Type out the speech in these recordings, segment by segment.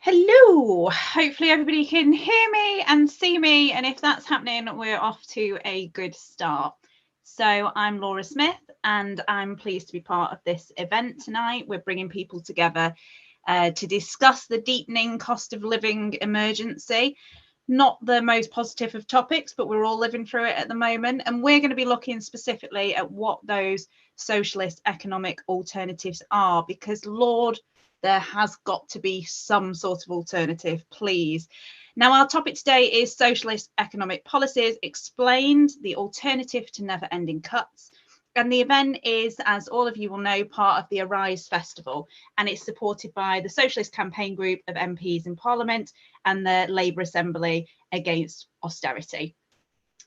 Hello, hopefully everybody can hear me and see me, and if that's happening, we're off to a good start. So I'm Laura Smith and I'm pleased to be part of this event tonight. We're bringing people together to discuss the deepening cost of living emergency. Not the most positive of topics, but we're all living through it at the moment, and we're going to be looking specifically at what those socialist economic alternatives are, because Lord, there has got to be some sort of alternative, please. Now, our topic today is socialist economic policies explained, the alternative to never-ending cuts. And the event is, as all of you will know, part of the Arise Festival, and it's supported by the Socialist Campaign Group of MPs in Parliament and the Labour Assembly against austerity.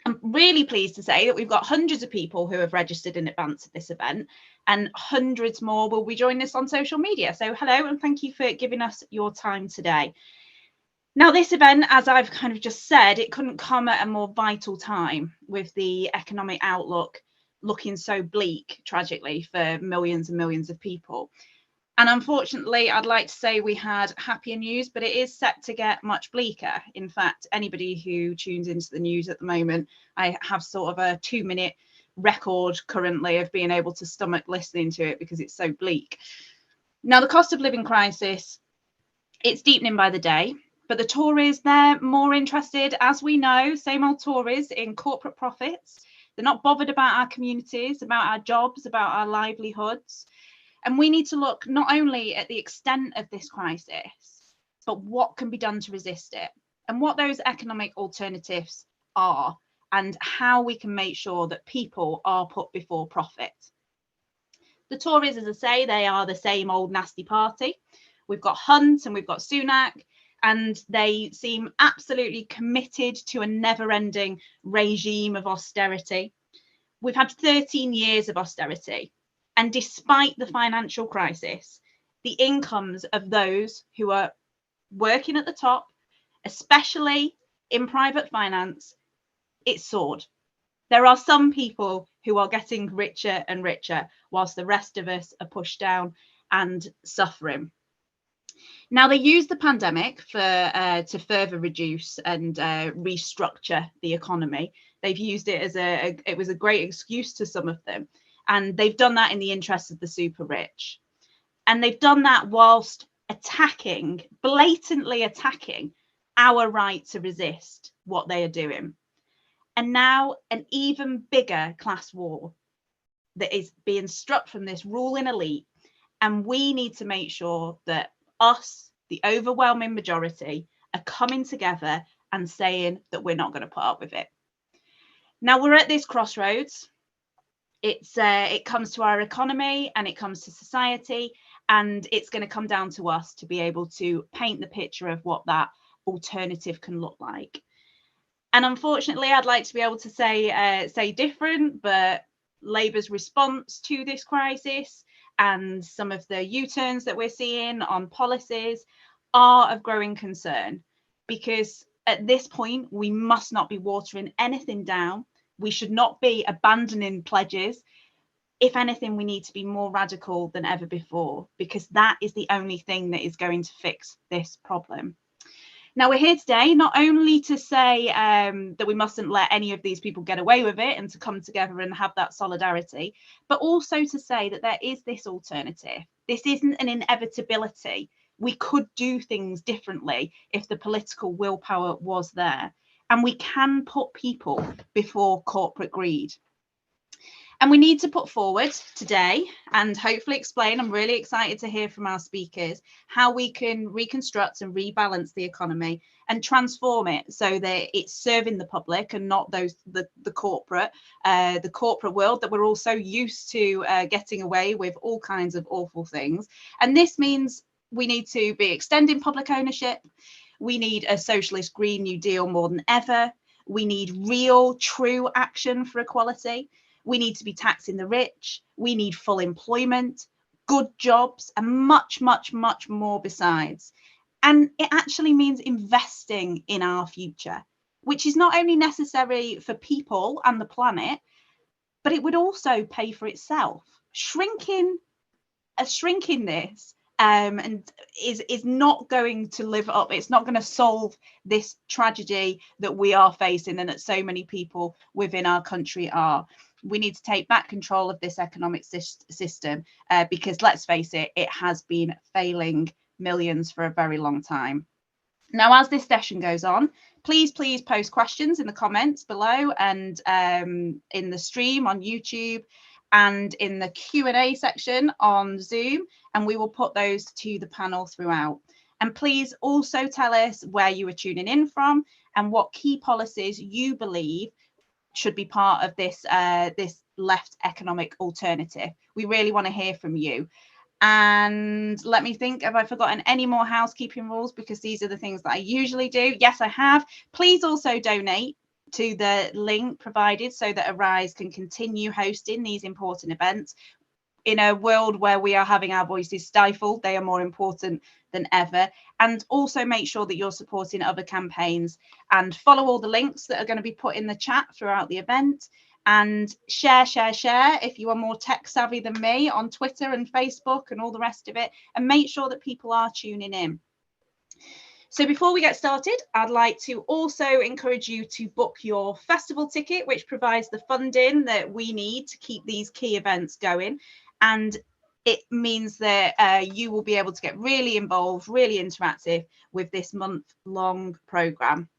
I'm really pleased to say that we've got hundreds of people who have registered in advance of this event, and hundreds more will be joining us on social media. So hello, and thank you for giving us your time today. Now, this event, as I've kind of just said, it couldn't come at a more vital time with the economic outlook looking so bleak, tragically, for millions and millions of people. And unfortunately, I'd like to say we had happier news, but it is set to get much bleaker. In fact, anybody who tunes into the news at the moment, I have sort of a 2-minute record currently of being able to stomach listening to it because it's so bleak. Now, the cost of living crisis, it's deepening by the day, but the Tories, they're more interested, as we know, same old Tories, in corporate profits. They're not bothered about our communities, about our jobs, about our livelihoods. And we need to look not only at the extent of this crisis, but what can be done to resist it, and what those economic alternatives are, and how we can make sure that people are put before profit. The Tories, as I say, they are the same old nasty party. We've got Hunt and we've got Sunak, and they seem absolutely committed to a never-ending regime of austerity. We've had 13 years of austerity. And despite the financial crisis, the incomes of those who are working at the top, especially in private finance, it's soared. There are some people who are getting richer and richer, whilst the rest of us are pushed down and suffering. Now, they used the pandemic to further reduce and restructure the economy. They've used it as it was a great excuse to some of them. And they've done that in the interests of the super rich. And they've done that whilst blatantly attacking our right to resist what they are doing. And now an even bigger class war that is being struck from this ruling elite. And we need to make sure that us, the overwhelming majority, are coming together and saying that we're not going to put up with it. Now, we're at this crossroads. It comes to our economy and it comes to society, and it's going to come down to us to be able to paint the picture of what that alternative can look like. And unfortunately, I'd like to be able to say different, but Labour's response to this crisis and some of the U-turns that we're seeing on policies are of growing concern, because at this point, we must not be watering anything down. We should not be abandoning pledges. If anything, we need to be more radical than ever before, because that is the only thing that is going to fix this problem. Now, we're here today not only to say that we mustn't let any of these people get away with it and to come together and have that solidarity, but also to say that there is this alternative. This isn't an inevitability. We could do things differently if the political willpower was there. And we can put people before corporate greed. And we need to put forward today and hopefully explain, I'm really excited to hear from our speakers, how we can reconstruct and rebalance the economy and transform it so that it's serving the public and not the corporate world that we're all so used to getting away with all kinds of awful things. And this means we need to be extending public ownership. We need a socialist Green New Deal more than ever. We need real, true action for equality. We need to be taxing the rich. We need full employment, good jobs, and much, much, much more besides. And it actually means investing in our future, which is not only necessary for people and the planet, but it would also pay for itself. Shrinking this and is not going to live up. It's not going to solve this tragedy that we are facing and that so many people within our country are. We need to take back control of this economic system because let's face it, it has been failing millions for a very long time. Now, as this session goes on, please post questions in the comments below and in the stream on YouTube and in the Q&A section on Zoom, and we will put those to the panel throughout. And please also tell us where you are tuning in from and what key policies you believe should be part of this this left economic alternative. We really want to hear from you. And let me think, have I forgotten any more housekeeping rules? Because these are the things that I usually do. Yes, I have. Please also donate to the link provided so that Arise can continue hosting these important events. In a world where we are having our voices stifled, they are more important than ever. And also make sure that you're supporting other campaigns and follow all the links that are going to be put in the chat throughout the event. And share if you are more tech savvy than me on Twitter and Facebook and all the rest of it, and make sure that people are tuning in. So before we get started, I'd like to also encourage you to book your festival ticket, which provides the funding that we need to keep these key events going. And it means that you will be able to get really involved, really interactive with this month-long programme.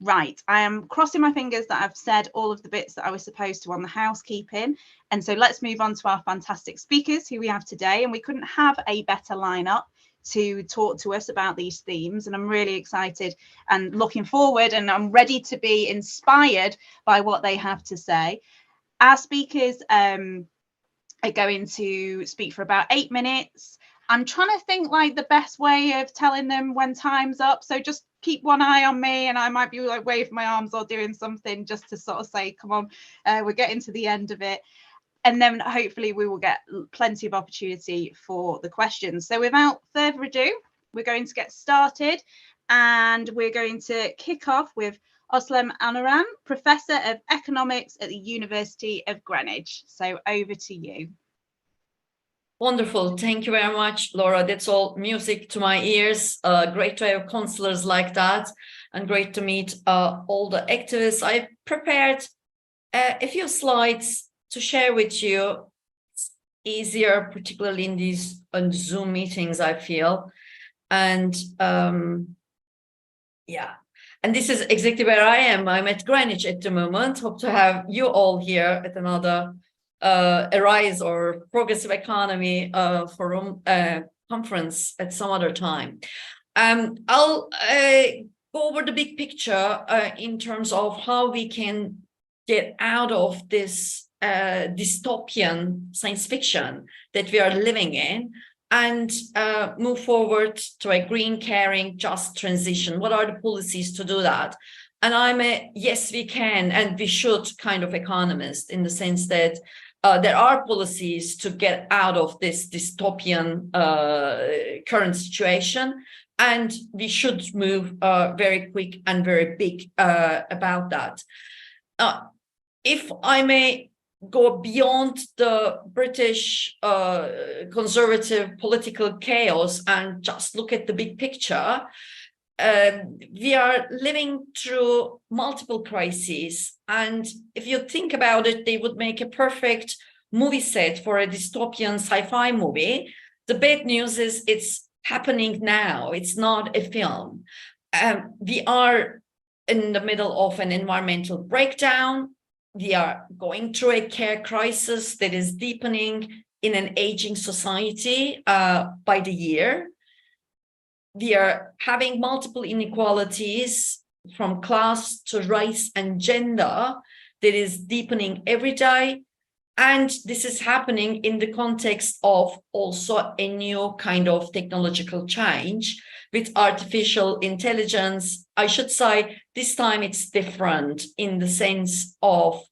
Right, I am crossing my fingers that I've said all of the bits that I was supposed to on the housekeeping. And so let's move on to our fantastic speakers who we have today. And we couldn't have a better lineup to talk to us about these themes. And I'm really excited and looking forward, and I'm ready to be inspired by what they have to say. Our speakers are going to speak for about 8 minutes. I'm trying to think like the best way of telling them when time's up. So just keep one eye on me, and I might be like waving my arms or doing something just to sort of say, come on, we're getting to the end of it. And then hopefully we will get plenty of opportunity for the questions. So without further ado, we're going to get started, and we're going to kick off with Özlem Onaran, Professor of Economics at the University of Greenwich. So over to you. Wonderful. Thank you very much, Laura. That's all music to my ears. Great to have counselors like that, and great to meet all the activists. I prepared a few slides to share with you. It's easier, particularly in these Zoom meetings, I feel. And yeah, and this is exactly where I am. I'm at Greenwich at the moment. Hope to have you all here at another Arise or Progressive Economy Forum conference at some other time. I'll go over the big picture in terms of how we can get out of this dystopian science fiction that we are living in and move forward to a green, caring, just transition. What are the policies to do that? And I'm a yes, we can and we should kind of economist, in the sense that there are policies to get out of this dystopian current situation, and we should move very quick and very big about that. If I may go beyond the British conservative political chaos and just look at the big picture, we are living through multiple crises, and if you think about it, they would make a perfect movie set for a dystopian sci-fi movie. The bad news is it's happening now. It's not a film. We are in the middle of an environmental breakdown. We are going through a care crisis that is deepening in an aging society by the year. We are having multiple inequalities from class to race and gender that is deepening every day. And this is happening in the context of also a new kind of technological change with artificial intelligence. I should say this time it's different in the sense of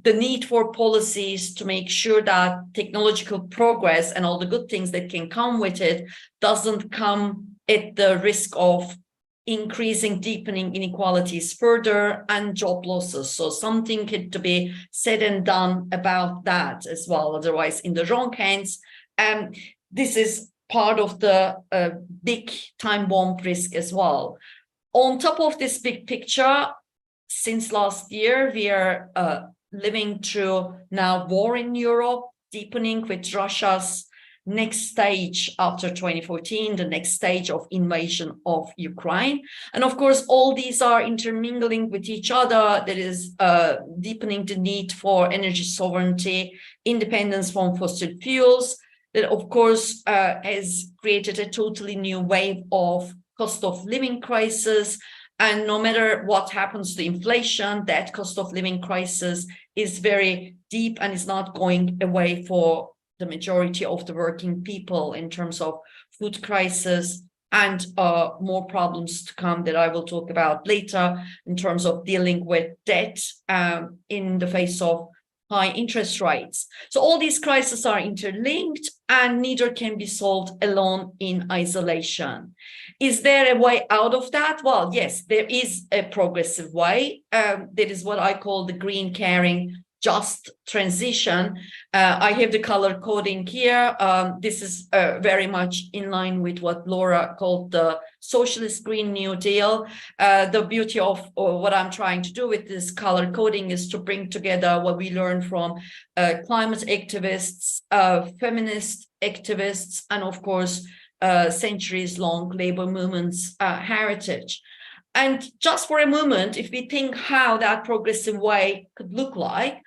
the need for policies to make sure that technological progress and all the good things that can come with it doesn't come at the risk of increasing, deepening inequalities further and job losses. So something had to be said and done about that as well. Otherwise, in the wrong hands, this is part of the big time bomb risk as well. On top of this big picture, since last year, we are living through now war in Europe, deepening with Russia's next stage after 2014, the next stage of invasion of Ukraine. And of course, all these are intermingling with each other. There is deepening the need for energy sovereignty, independence from fossil fuels. That, of course, has created a totally new wave of cost of living crisis. And no matter what happens to inflation, that cost of living crisis is very deep and is not going away for the majority of the working people in terms of food crisis and more problems to come that I will talk about later in terms of dealing with debt in the face of high interest rates. So all these crises are interlinked and neither can be solved alone in isolation. Is there a way out of that? Well, yes, there is a progressive way. That is what I call the green, caring, just transition. I have the color coding here. This is very much in line with what Laura called the Socialist Green New Deal. The beauty of what I'm trying to do with this color coding is to bring together what we learned from climate activists, feminist activists, and of course, centuries-long labor movements heritage. And just for a moment, if we think how that progressive way could look like,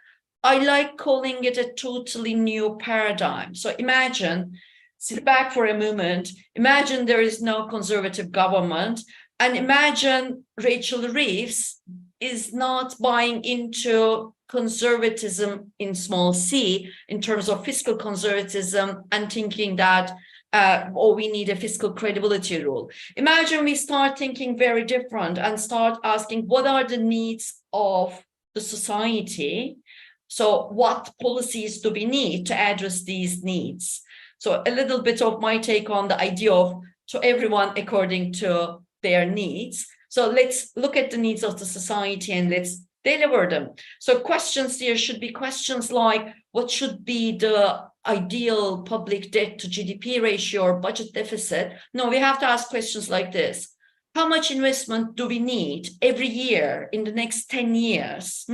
I like calling it a totally new paradigm. So imagine, sit back for a moment, imagine there is no conservative government, and imagine Rachel Reeves is not buying into conservatism in small c in terms of fiscal conservatism and thinking that we need a fiscal credibility rule. Imagine we start thinking very different and start asking what are the needs of the society. So what policies do we need to address these needs? So a little bit of my take on the idea of to everyone according to their needs. So let's look at the needs of the society and let's deliver them. So questions here should be questions like what should be the ideal public debt to GDP ratio or budget deficit? No, we have to ask questions like this. How much investment do we need every year in the next 10 years?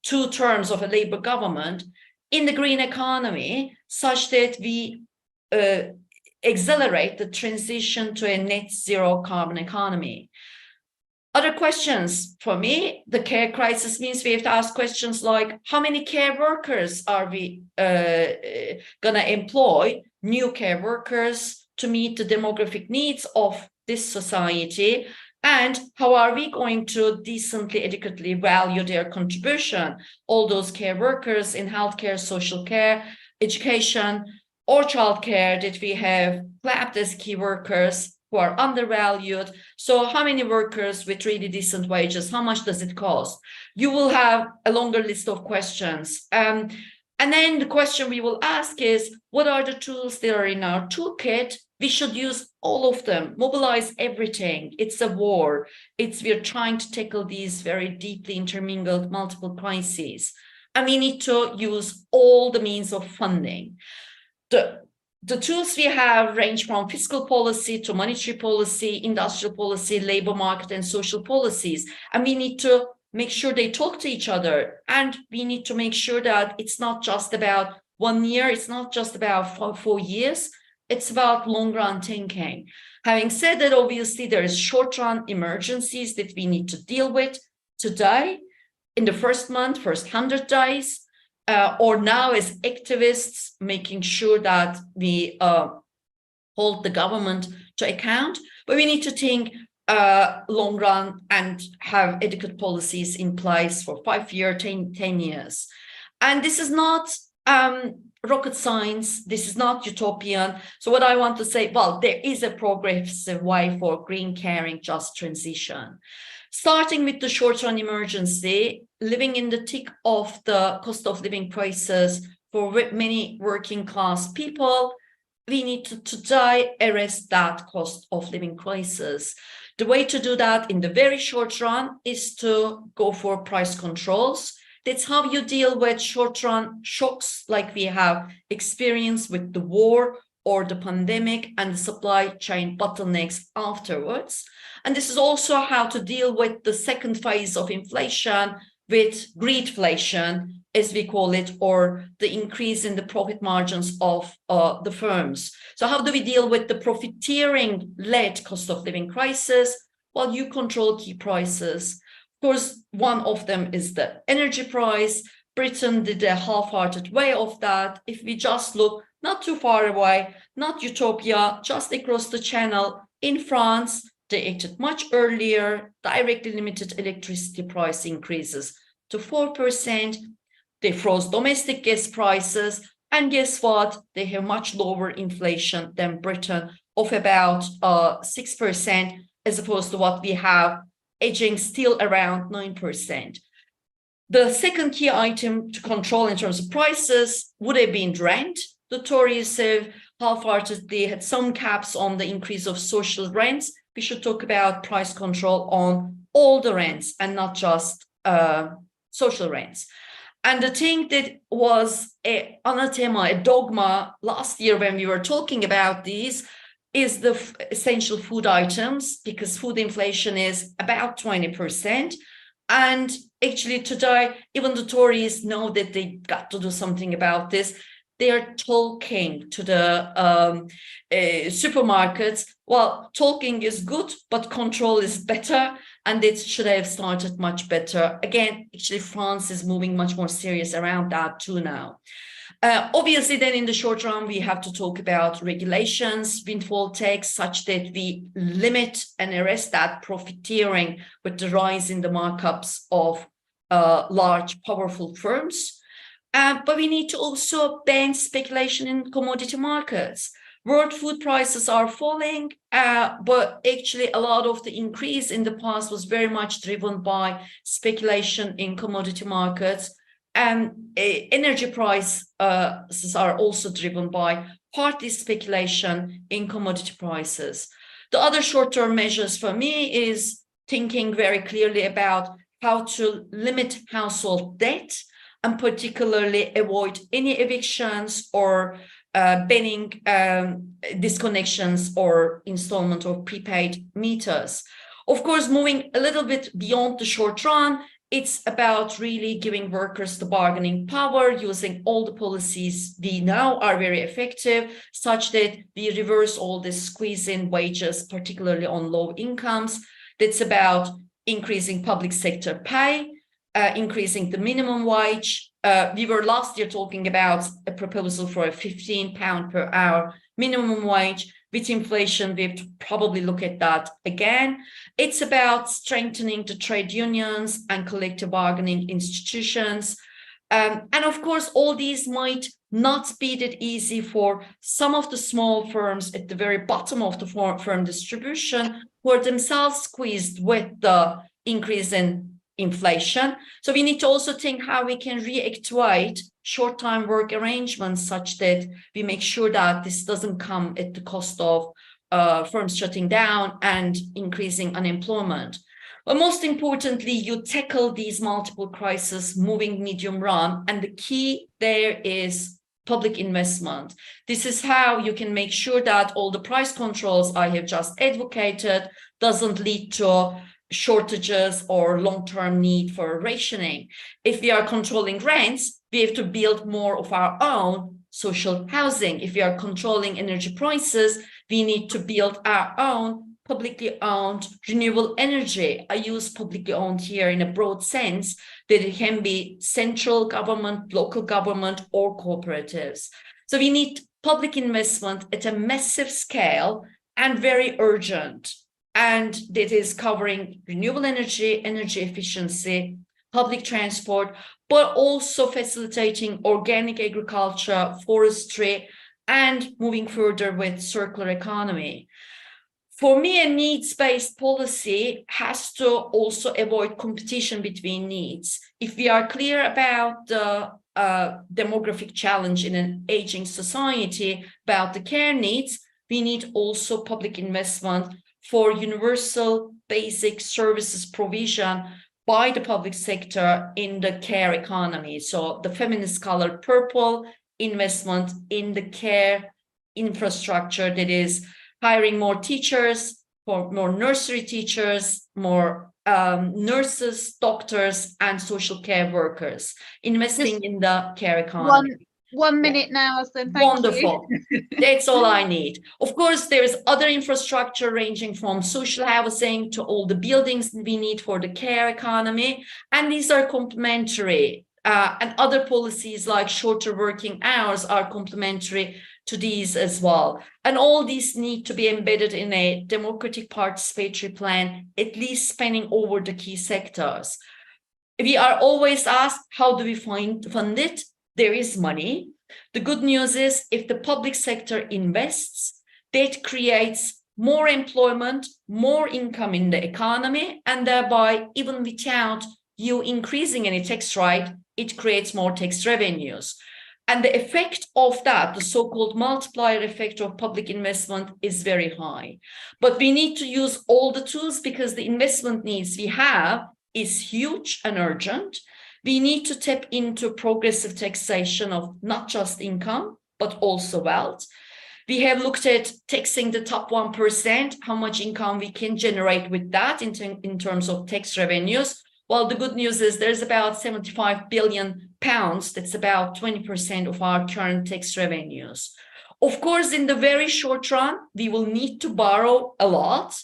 2 terms of a Labour government in the green economy such that we accelerate the transition to a net zero carbon economy. Other questions for me, the care crisis means we have to ask questions like how many care workers are we going to employ, new care workers to meet the demographic needs of this society, and how are we going to decently, adequately value their contribution, all those care workers in healthcare, social care, education, or childcare that we have clapped as key workers who are undervalued. So how many workers with really decent wages, how much does it cost? You will have a longer list of questions. And then the question we will ask is, what are the tools that are in our toolkit? We should use all of them, mobilize everything. It's a war. We're trying to tackle these very deeply intermingled multiple crises. And we need to use all the means of funding. The tools we have range from fiscal policy to monetary policy, industrial policy, labor market, and social policies. And we need to make sure they talk to each other. And we need to make sure that it's not just about 1 year, it's not just about 4 years, it's about long-run thinking. Having said that, obviously, there is short-run emergencies that we need to deal with today, in the first month, first 100 days, or now as activists, making sure that we hold the government to account. But we need to think long run and have adequate policies in place for 5 years, 10 years. And this is not rocket science. This is not utopian. So what I want to say, well, there is a progressive way for green, caring, just transition. Starting with the short-run emergency, living in the thick of the cost of living crisis for many working class people, we need to today arrest that cost of living crisis. The way to do that in the very short run is to go for price controls. That's how you deal with short-run shocks like we have experienced with the war or the pandemic and the supply chain bottlenecks afterwards. And this is also how to deal with the second phase of inflation, with greedflation, as we call it, or the increase in the profit margins of the firms. So how do we deal with the profiteering-led cost of living crisis? Well, you control key prices. Of course, one of them is the energy price. Britain did a half-hearted way of that. If we just look not too far away, not utopia, just across the channel, in France, they acted much earlier, directly limited electricity price increases to 4%. They froze domestic gas prices. And guess what? They have much lower inflation than Britain of about 6%, as opposed to what we have, edging still around 9%. The second key item to control in terms of prices would have been rent. The Tories have half-heartedly had some caps on the increase of social rents. We should talk about price control on all the rents and not just social rents. And the thing that was an anathema, a dogma last year when we were talking about these is the essential food items, because food inflation is about 20%. And actually today, even the Tories know that they got to do something about this. They are talking to the supermarkets. Well, talking is good, but control is better. And it should have started much better. Again, actually, France is moving much more serious around that too now. Obviously, then in the short run, we have to talk about regulations, windfall tax, such that we limit and arrest that profiteering with the rise in the markups of large, powerful firms. But we need to also ban speculation in commodity markets. World food prices are falling, but actually a lot of the increase in the past was very much driven by speculation in commodity markets. And energy prices are also driven by partly speculation in commodity prices. The other short-term measures for me is thinking very clearly about how to limit household debt and particularly avoid any evictions or banning disconnections or installment of prepaid meters. Of course, moving a little bit beyond the short run, it's about really giving workers the bargaining power, using all the policies we know are very effective, such that we reverse all this squeeze in wages, particularly on low incomes. That's about increasing public sector pay, increasing the minimum wage. We were last year talking about a proposal for a £15 per hour minimum wage. With inflation, we have to probably look at that again. It's about strengthening the trade unions and collective bargaining institutions. And of course, all these might not be that easy for some of the small firms at the very bottom of the firm distribution, who are themselves squeezed with the increase in inflation. So we need to also think how we can reactivate short-time work arrangements such that we make sure that this doesn't come at the cost of firms shutting down and increasing unemployment. But most importantly, you tackle these multiple crises moving medium run, and the key there is public investment. This is how you can make sure that all the price controls I have just advocated doesn't lead to shortages or long-term need for rationing. If we are controlling rents, we have to build more of our own social housing. If we are controlling energy prices, we need to build our own publicly owned renewable energy. I use publicly owned here in a broad sense, that it can be central government, local government, or cooperatives. So we need public investment at a massive scale and very urgent. And that is covering renewable energy, energy efficiency, public transport, but also facilitating organic agriculture, forestry, and moving further with circular economy. For me, a needs-based policy has to also avoid competition between needs. If we are clear about the demographic challenge in an aging society, about the care needs, we need also public investment for universal basic services provision by the public sector in the care economy. So the feminist color purple, investment in the care infrastructure that is hiring more teachers, for more nursery teachers, more nurses, doctors, and social care workers, investing in the care economy. One minute now, Özlem. Wonderful. You. That's all I need. Of course, there is other infrastructure ranging from social housing to all the buildings we need for the care economy. And these are complementary. And other policies like shorter working hours are complementary to these as well. And all these need to be embedded in a democratic participatory plan, at least spanning over the key sectors. We are always asked, how do we fund it? There is money. The good news is if the public sector invests, that creates more employment, more income in the economy, and thereby, even without you increasing any tax rate, it creates more tax revenues. And the effect of that, the so-called multiplier effect of public investment, is very high. But we need to use all the tools because the investment needs we have is huge and urgent. We need to tap into progressive taxation of not just income, but also wealth. We have looked at taxing the top 1%, how much income we can generate with that in terms of tax revenues. Well, the good news is there's about 75 billion pounds. That's about 20% of our current tax revenues. Of course, in the very short run, we will need to borrow a lot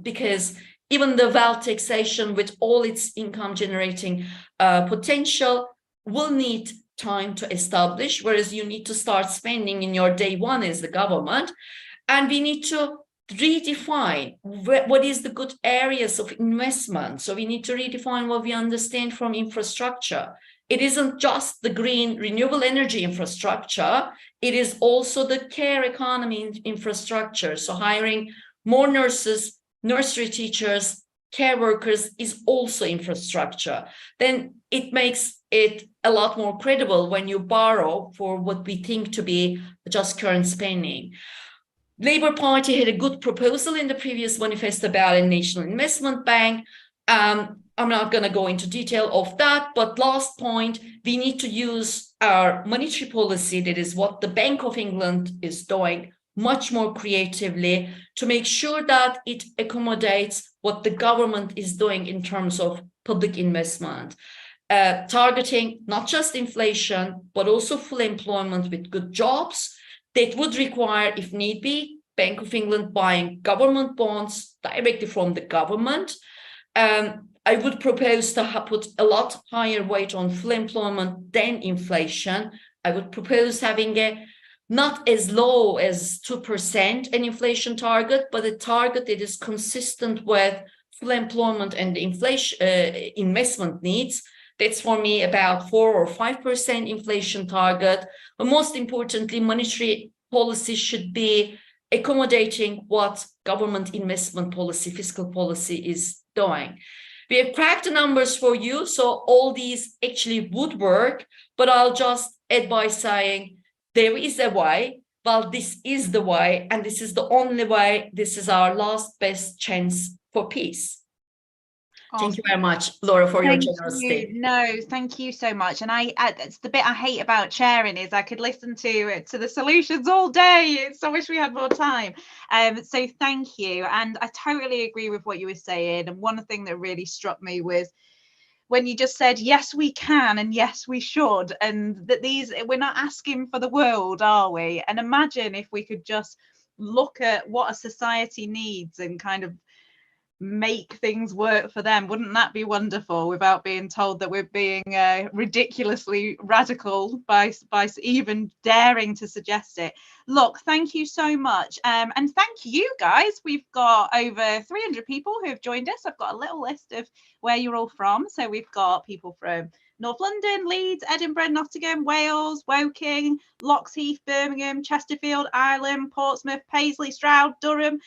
because even the wealth taxation with all its income generating potential will need time to establish, whereas you need to start spending in your day one as the government. And we need to redefine what is the good areas of investment. So we need to redefine what we understand from infrastructure. It isn't just the green renewable energy infrastructure, it is also the care economy infrastructure. So hiring more nurses, nursery teachers, care workers is also infrastructure. Then it makes it a lot more credible when you borrow for what we think to be just current spending. Labour Party had a good proposal in the previous manifesto about a national investment bank. I'm not going to go into detail of that, but last point, we need to use our monetary policy, that is what the Bank of England is doing, much more creatively to make sure that it accommodates what the government is doing in terms of public investment, targeting not just inflation, but also full employment with good jobs. That would require, if need be, Bank of England buying government bonds directly from the government. I would propose to put a lot higher weight on full employment than inflation. I would propose having a not as low as 2% an inflation target, but a target that is consistent with full employment and the inflation investment needs. That's for me about 4 or 5% inflation target. But most importantly, monetary policy should be accommodating what government investment policy, fiscal policy is doing. We have cracked the numbers for you, so all these actually would work, but I'll just add by saying there is a way. Well, this is the way, and this is the only way. This is our last best chance for peace. Awesome. Thank you very much, Laura, for your generosity. No, thank you so much. And it's the bit I hate about chairing is I could listen to the solutions all day. So I wish we had more time. So thank you. And I totally agree with what you were saying. And one thing that really struck me was when you just said, yes, we can, and yes, we should. And that we're not asking for the world, are we? And imagine if we could just look at what a society needs and kind of make things work for them. Wouldn't that be wonderful, without being told that we're being ridiculously radical by even daring to suggest it? Look, thank you so much, and thank you guys. We've got over 300 people who have joined us. I've got a little list of where you're all from. So we've got people from North London, Leeds, Edinburgh, Nottingham, Wales, Woking, Loxheath, Birmingham, Chesterfield, Ireland, Portsmouth, Paisley, Stroud, Durham,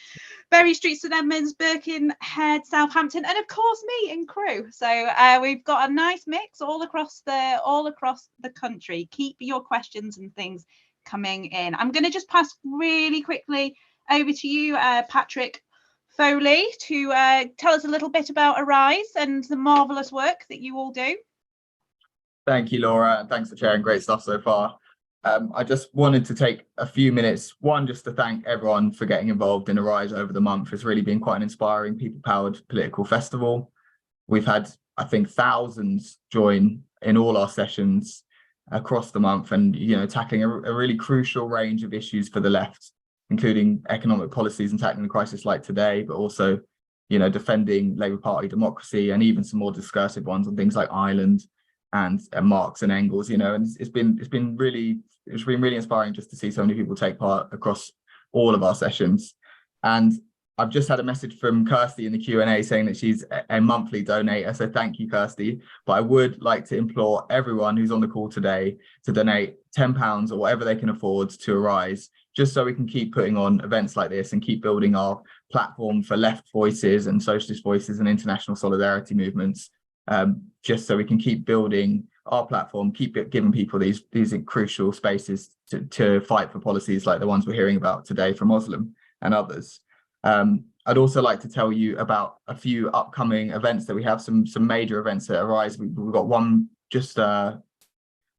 Bury Street, St Edmunds, Birkenhead, Southampton, and of course me and Crewe. So we've got a nice mix all across the country. Keep your questions and things coming in. I'm going to just pass really quickly over to you, Patrick Foley, to tell us a little bit about Arise and the marvellous work that you all do. Thank you, Laura, and thanks for sharing great stuff so far. I just wanted to take a few minutes, one, just to thank everyone for getting involved in Arise over the month. It's really been quite an inspiring, people-powered political festival. We've had, I think, thousands join in all our sessions across the month, and tackling a really crucial range of issues for the left, including economic policies and tackling the crisis like today, but also defending Labour Party democracy, and even some more discursive ones on things like Ireland and Marx and Engels. And it's been really inspiring just to see so many people take part across all of our sessions. And I've just had a message from Kirsty in the Q&A saying that she's a monthly donator, so thank you, Kirsty. But I would like to implore everyone who's on the call today to donate £10 or whatever they can afford to Arise, just so we can keep putting on events like this and keep building our platform for left voices and socialist voices and international solidarity movements, just so we can keep building our platform, keep giving people these crucial spaces to fight for policies like the ones we're hearing about today from Özlem and others. I'd also like to tell you about a few upcoming events that we have, some major events that Arise. We've got one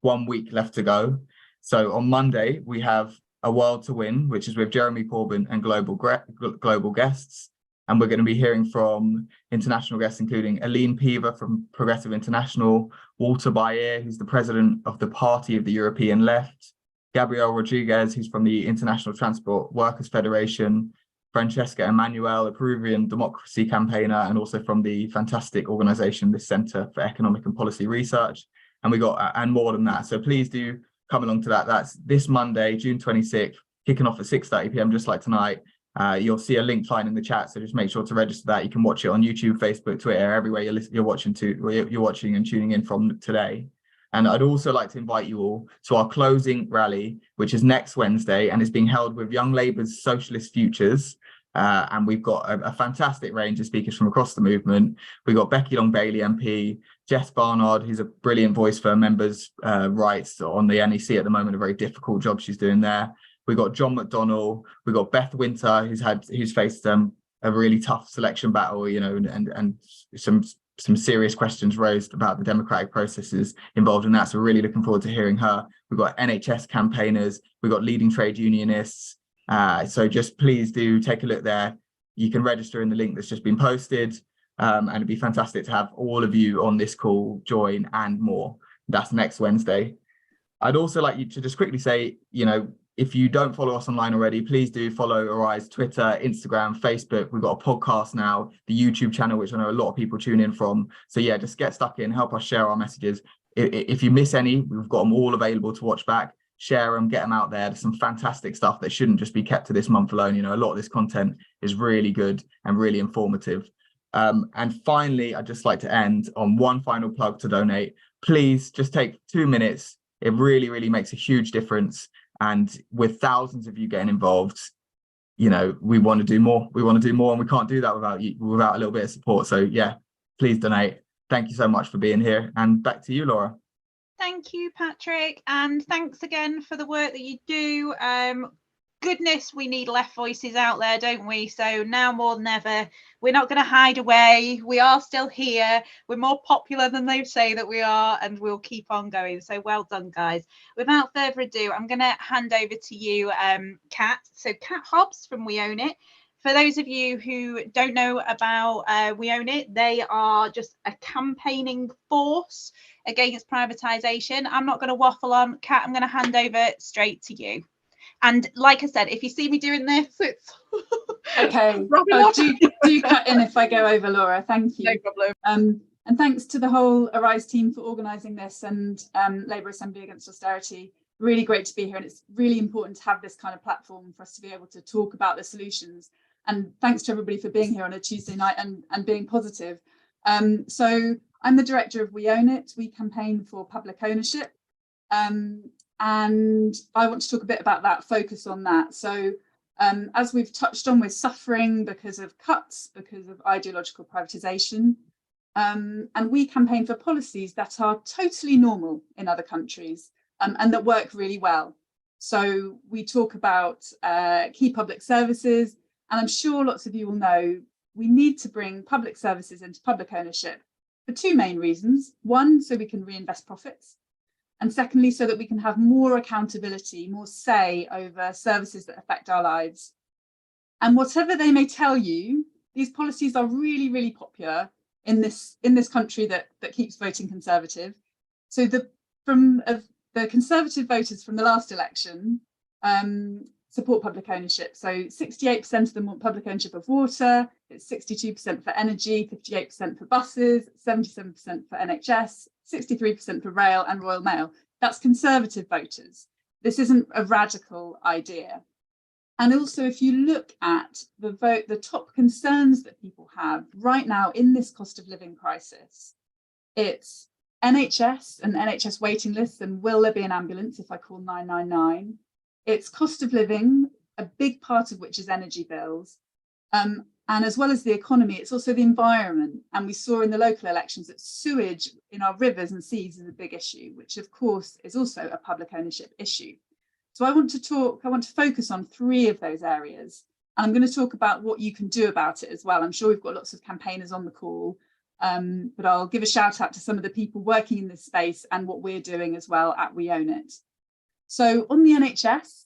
1 week left to go. So on Monday, we have A World to Win, which is with Jeremy Corbyn and global guests. And we're going to be hearing from international guests, including Aline Peever from Progressive International, Walter Bayer, who's the president of the Party of the European Left, Gabriel Rodriguez, who's from the International Transport Workers Federation, Francesca Emanuel, a Peruvian democracy campaigner, and also from the fantastic organization, the Center for Economic and Policy Research. And we got, and more than that. So please do come along to that. That's this Monday, June 26th, kicking off at 6:30 p.m, just like tonight. You'll see a link fine in the chat, so just make sure to register that. You can watch it on YouTube, Facebook, Twitter, everywhere you're watching and tuning in from today. And I'd also like to invite you all to our closing rally, which is next Wednesday and is being held with Young Labour's Socialist Futures. And we've got a fantastic range of speakers from across the movement. We've got Becky Long-Bailey MP, Jess Barnard, who's a brilliant voice for members' rights on the NEC at the moment, a very difficult job she's doing there. We've got John McDonnell, we've got Beth Winter, who's faced a really tough selection battle, and some serious questions raised about the democratic processes involved in that. So we're really looking forward to hearing her. We've got NHS campaigners, we've got leading trade unionists. So just please do take a look there. You can register in the link that's just been posted, and it'd be fantastic to have all of you on this call join and more. That's next Wednesday. I'd also like you to just quickly say, if you don't follow us online already, please do follow Arise Twitter, Instagram, Facebook. We've got a podcast now, the YouTube channel, which I know a lot of people tune in from. So yeah, just get stuck in, help us share our messages. If you miss any, we've got them all available to watch back. Share them, get them out there. There's some fantastic stuff that shouldn't just be kept to this month alone. A lot of this content is really good and really informative. And finally, I'd just like to end on one final plug to donate. Please just take 2 minutes. It really, really makes a huge difference. And with thousands of you getting involved, we want to do more. We want to do more, and we can't do that without a little bit of support. So yeah, please donate. Thank you so much for being here. And back to you, Laura. Thank you, Patrick, and thanks again for the work that you do. Goodness, we need left voices out there, don't we? So now more than ever, we're not going to hide away. We are still here. We're more popular than they say that we are, and we'll keep on going. So well done, guys. Without further ado, I'm going to hand over to you, Kat. So Kat Hobbs from We Own It. For those of you who don't know about We Own It, they are just a campaigning force against privatisation. I'm not going to waffle on. Kat, I'm going to hand over straight to you. And like I said, if you see me doing this, it's okay. Do cut in if I go over, Laura. Thank you. No problem. And thanks to the whole Arise team for organising this, and Labour Assembly Against Austerity. Really great to be here, and it's really important to have this kind of platform for us to be able to talk about the solutions. And thanks to everybody for being here on a Tuesday night and being positive. So I'm the director of We Own It. We campaign for public ownership. And I want to talk a bit about that, focus on that. So as we've touched on, we're suffering because of cuts, because of ideological privatisation. And we campaign for policies that are totally normal in other countries and that work really well. So we talk about key public services, and I'm sure lots of you will know we need to bring public services into public ownership for two main reasons. One, so we can reinvest profits. And secondly, so that we can have more accountability, more say over services that affect our lives. And whatever they may tell you, these policies are really, really popular in this country that keeps voting Conservative. So the Conservative voters from the last election support public ownership. So 68% of them want public ownership of water, it's 62% for energy, 58% for buses, 77% for NHS, 63% for rail and Royal Mail. That's Conservative voters. This isn't a radical idea. And also, if you look at the top concerns that people have right now in this cost of living crisis, it's NHS and NHS waiting lists and will there be an ambulance if I call 999? It's cost of living, a big part of which is energy bills. And as well as the economy, it's also the environment. And we saw in the local elections that sewage in our rivers and seas is a big issue, which of course is also a public ownership issue. So I want to focus on 3 of those areas. And I'm going to talk about what you can do about it as well. I'm sure we've got lots of campaigners on the call, but I'll give a shout out to some of the people working in this space and what we're doing as well at We Own It. So on the NHS,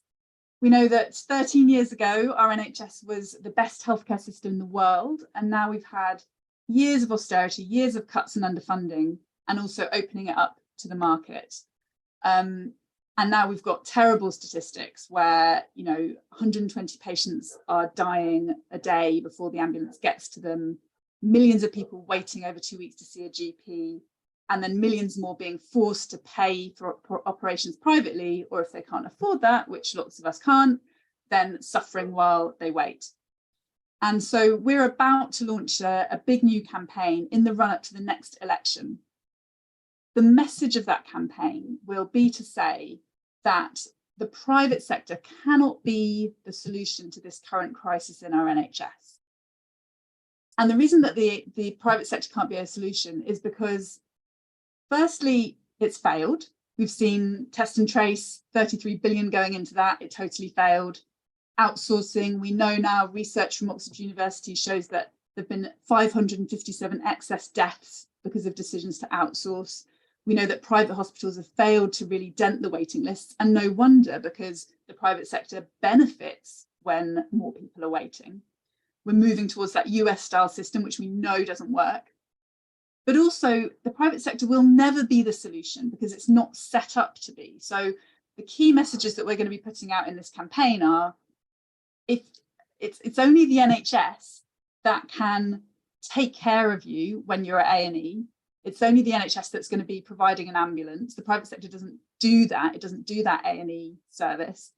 we know that 13 years ago, our NHS was the best healthcare system in the world. And now we've had years of austerity, years of cuts and underfunding, and also opening it up to the market. And now we've got terrible statistics where, 120 patients are dying a day before the ambulance gets to them, millions of people waiting over 2 weeks to see a GP, and then millions more being forced to pay for operations privately, or if they can't afford that, which lots of us can't, then suffering while they wait. And so we're about to launch a big new campaign in the run-up to the next election. The message of that campaign will be to say that the private sector cannot be the solution to this current crisis in our NHS. And the reason that the private sector can't be a solution is because, firstly, it's failed. We've seen test and trace, 33 billion going into that. It totally failed. Outsourcing, we know now, research from Oxford University shows that there have been 557 excess deaths because of decisions to outsource. We know that private hospitals have failed to really dent the waiting lists, and no wonder, because the private sector benefits when more people are waiting. We're moving towards that US-style system, which we know doesn't work. But also, the private sector will never be the solution because it's not set up to be. So the key messages that we're going to be putting out in this campaign are, if it's only the NHS that can take care of you when you're at A&E, it's only the NHS that's going to be providing an ambulance. The private sector doesn't do that. It doesn't do that A&E service.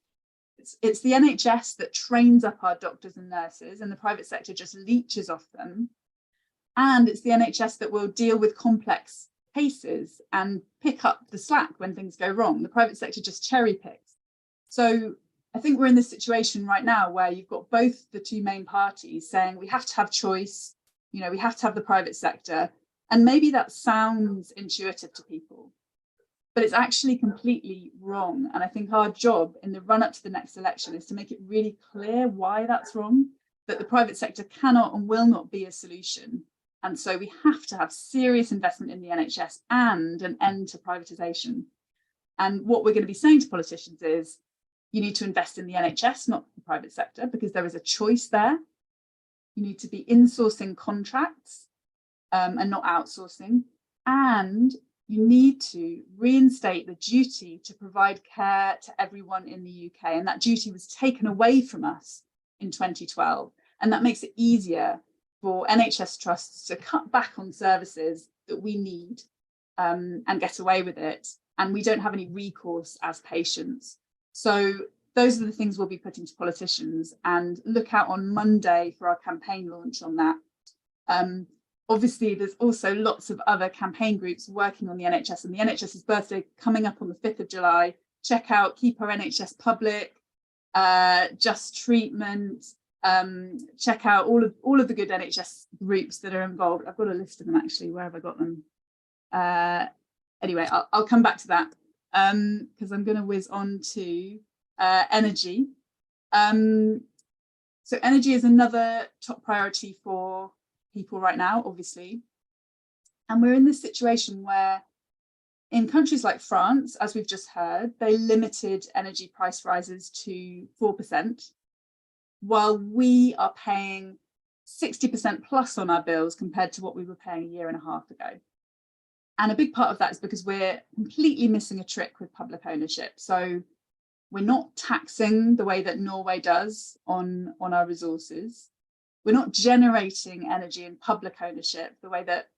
It's the NHS that trains up our doctors and nurses, and the private sector just leeches off them. And it's the NHS that will deal with complex cases and pick up the slack when things go wrong. The private sector just cherry picks. So I think we're in this situation right now where you've got both the 2 main parties saying we have to have choice, we have to have the private sector. And maybe that sounds intuitive to people, but it's actually completely wrong. And I think our job in the run-up to the next election is to make it really clear why that's wrong, that the private sector cannot and will not be a solution. And so we have to have serious investment in the NHS and an end to privatisation. And what we're going to be saying to politicians is, you need to invest in the NHS, not the private sector, because there is a choice there. You need to be insourcing contracts and not outsourcing. And you need to reinstate the duty to provide care to everyone in the UK. And that duty was taken away from us in 2012. And that makes it easier for NHS trusts to cut back on services that we need and get away with it. And we don't have any recourse as patients. So those are the things we'll be putting to politicians, and look out on Monday for our campaign launch on that. Obviously, there's also lots of other campaign groups working on the NHS, and the NHS's birthday coming up on the 5th of July. Check out Keep Our NHS Public, Just Treatment. Check out all of the good NHS groups that are involved. I've got a list of them actually. Where have I got them? Anyway, I'll come back to that because I'm going to whiz on to energy. So energy is another top priority for people right now, obviously. And we're in this situation where In countries like France, as we've just heard, they limited energy price rises to 4%, while we are paying 60% plus on our bills compared to what we were paying a year and a half ago. And a big part of that is because we're completely missing a trick with public ownership. So we're not taxing the way that Norway does on our resources. We're not generating energy in public ownership the way that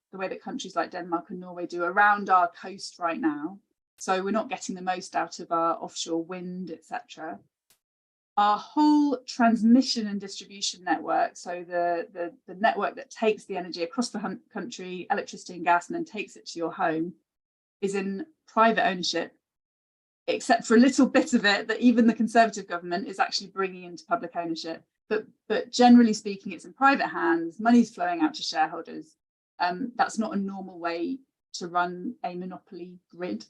countries like Denmark and Norway do around our coast right now. So we're not getting the most out of our offshore wind, etc. Our whole transmission and distribution network, so the network that takes the energy across the country, electricity and gas, and then takes it to your home, is in private ownership, except for a little bit of it that even the Conservative government is actually bringing into public ownership. But generally speaking, it's in private hands, money's flowing out to shareholders. That's not a normal way to run a monopoly grid.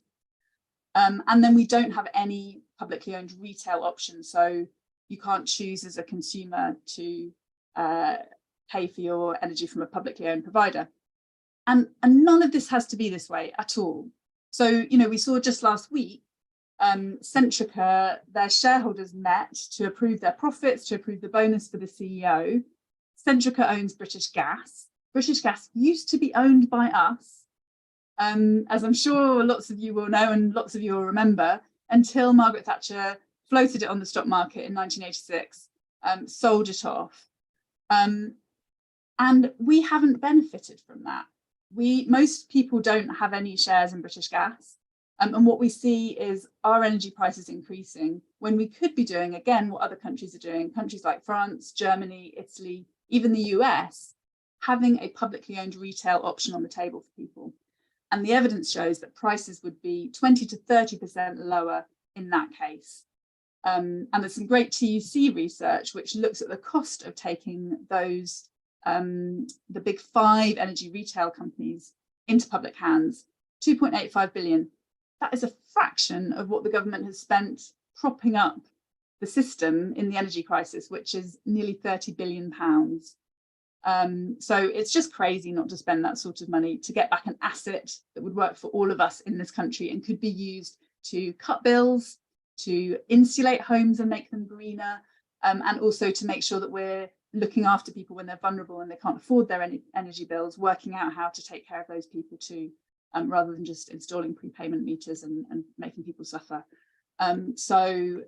And then we don't have any publicly owned retail options. So you can't choose as a consumer to pay for your energy from a publicly owned provider. And none of this has to be this way at all. So, you know, we saw just last week, Centrica, their shareholders met to approve their profits, to approve the bonus for the CEO. Centrica owns British Gas. British Gas used to be owned by us, as I'm sure lots of you will know and lots of you will remember, until Margaret Thatcher floated it on the stock market in 1986, sold it off. And we haven't benefited from that. Most people don't have any shares in British Gas. And what we see is our energy prices increasing when we could be doing, again, what other countries are doing, countries like France, Germany, Italy, even the US, having a publicly owned retail option on the table for people. And the evidence shows that prices would be 20 to 30% lower in that case. And there's some great TUC research which looks at the cost of taking those, the big 5 energy retail companies into public hands, 2.85 billion. That is a fraction of what the government has spent propping up the system in the energy crisis, which is nearly £30 billion. So it's just crazy not to spend that sort of money to get back an asset that would work for all of us in this country and could be used to cut bills, to insulate homes and make them greener, and also to make sure that we're looking after people when they're vulnerable and they can't afford their energy bills, working out how to take care of those people too, rather than just installing prepayment meters and making people suffer. So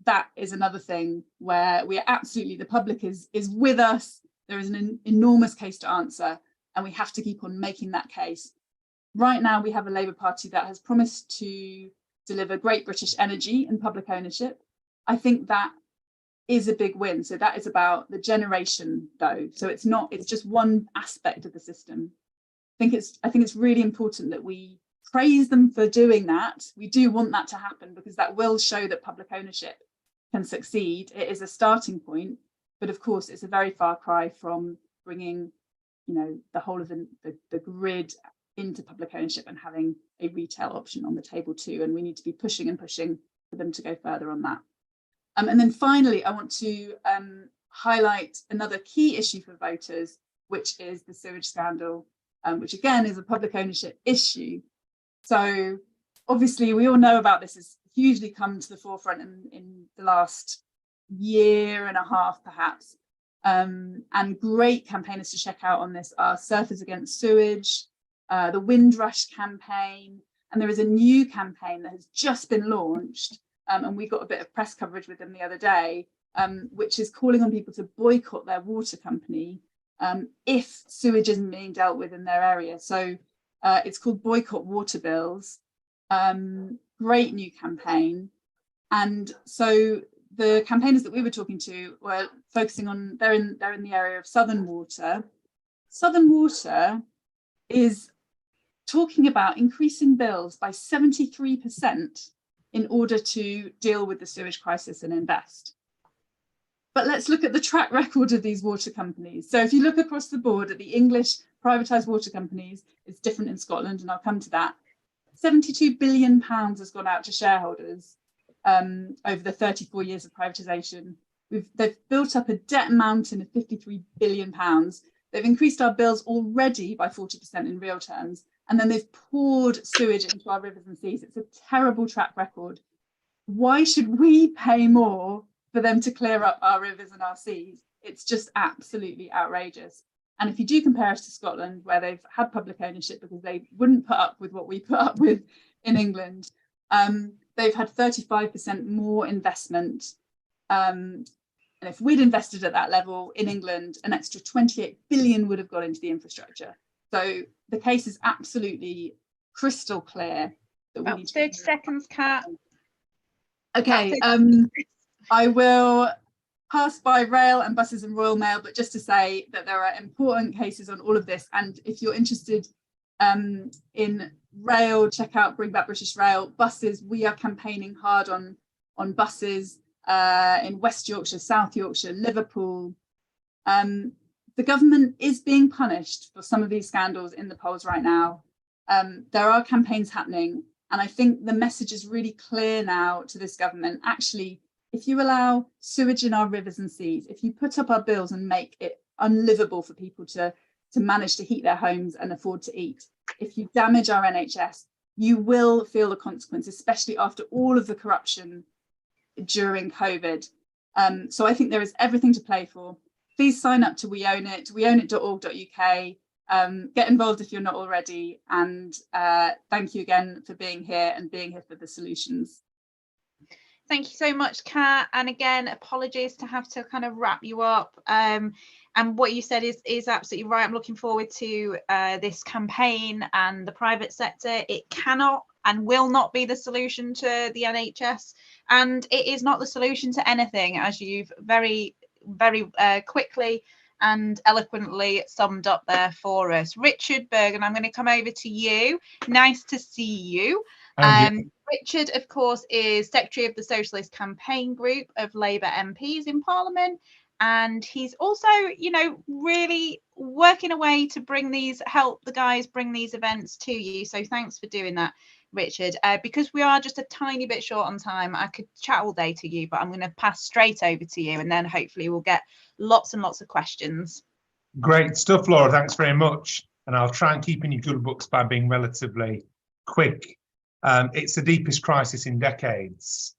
that is another thing where we are absolutely, the public is with us. There is an enormous case to answer, and we have to keep on making that case. Right now, we have a Labour Party that has promised to deliver great British energy and public ownership. I think that is a big win. So that is about the generation, though. So it's just one aspect of the system. I think it's really important that we praise them for doing that. We do want that to happen because that will show that public ownership can succeed. It is a starting point. But of course, it's a very far cry from bringing, you know, the whole of the grid into public ownership and having a retail option on the table too. And we need to be pushing and pushing for them to go further on that. And then finally, I want to highlight another key issue for voters, which is the sewage scandal, which again is a public ownership issue. So obviously, we all know about this. Has hugely come to the forefront in the last year and a half, perhaps. And great campaigners to check out on this are Surfers Against Sewage, the Windrush campaign, and there is a new campaign that has just been launched, and we got a bit of press coverage with them the other day, which is calling on people to boycott their water company if sewage isn't being dealt with in their area. So it's called Boycott Water Bills. Great new campaign. And so the campaigners that we were talking to were focusing on, they're in the area of Southern Water. Southern Water is talking about increasing bills by 73% in order to deal with the sewage crisis and invest. But let's look at the track record of these water companies. So if you look across the board at the English privatised water companies, it's different in Scotland, and I'll come to that. £72 billion has gone out to shareholders over the 34 years of privatisation. They've built up a debt mountain of £53 billion. They've increased our bills already by 40% in real terms, and then they've poured sewage into our rivers and seas. It's a terrible track record. Why should we pay more for them to clear up our rivers and our seas? It's just absolutely outrageous. And if you do compare us to Scotland, where they've had public ownership because they wouldn't put up with what we put up with in England, they've had 35% more investment. And if we'd invested at that level in England, an extra 28 billion would have gone into the infrastructure. So the case is absolutely crystal clear that we need 30 seconds, Kat. Okay, I will pass by rail and buses and Royal Mail, but just to say that there are important cases on all of this. And if you're interested in rail, check out Bring Back British Rail. Buses, we are campaigning hard on buses in West Yorkshire, South Yorkshire, Liverpool. The government is being punished for some of these scandals in the polls right now. There are campaigns happening, and I think the message is really clear now to this government. Actually, if you allow sewage in our rivers and seas, if you put up our bills and make it unlivable for people to manage to heat their homes and afford to eat, if you damage our NHS, you will feel the consequence, especially after all of the corruption during COVID. So I think there is everything to play for. Please sign up to We Own It, weownit.org.uk. Get involved if you're not already. And thank you again for being here and being here for the solutions. Thank you so much, Kat. And again, apologies to have to kind of wrap you up. And what you said is absolutely right. I'm looking forward to this campaign and the private sector. It cannot and will not be the solution to the NHS. And it is not the solution to anything, as you've very quickly and eloquently summed up there for us. Richard Burgon, I'm going to come over to you. Nice to see you. Richard, of course, is Secretary of the Socialist Campaign Group of Labour MPs in Parliament. And he's also, you know, really working away to help the guys bring these events to you. So thanks for doing that, Richard. Because we are just a tiny bit short on time, I could chat all day to you, but I'm going to pass straight over to you, and then hopefully we'll get lots and lots of questions. Great stuff, Laura. Thanks very much. And I'll try and keep in your good books by being relatively quick. It's the deepest crisis in decades.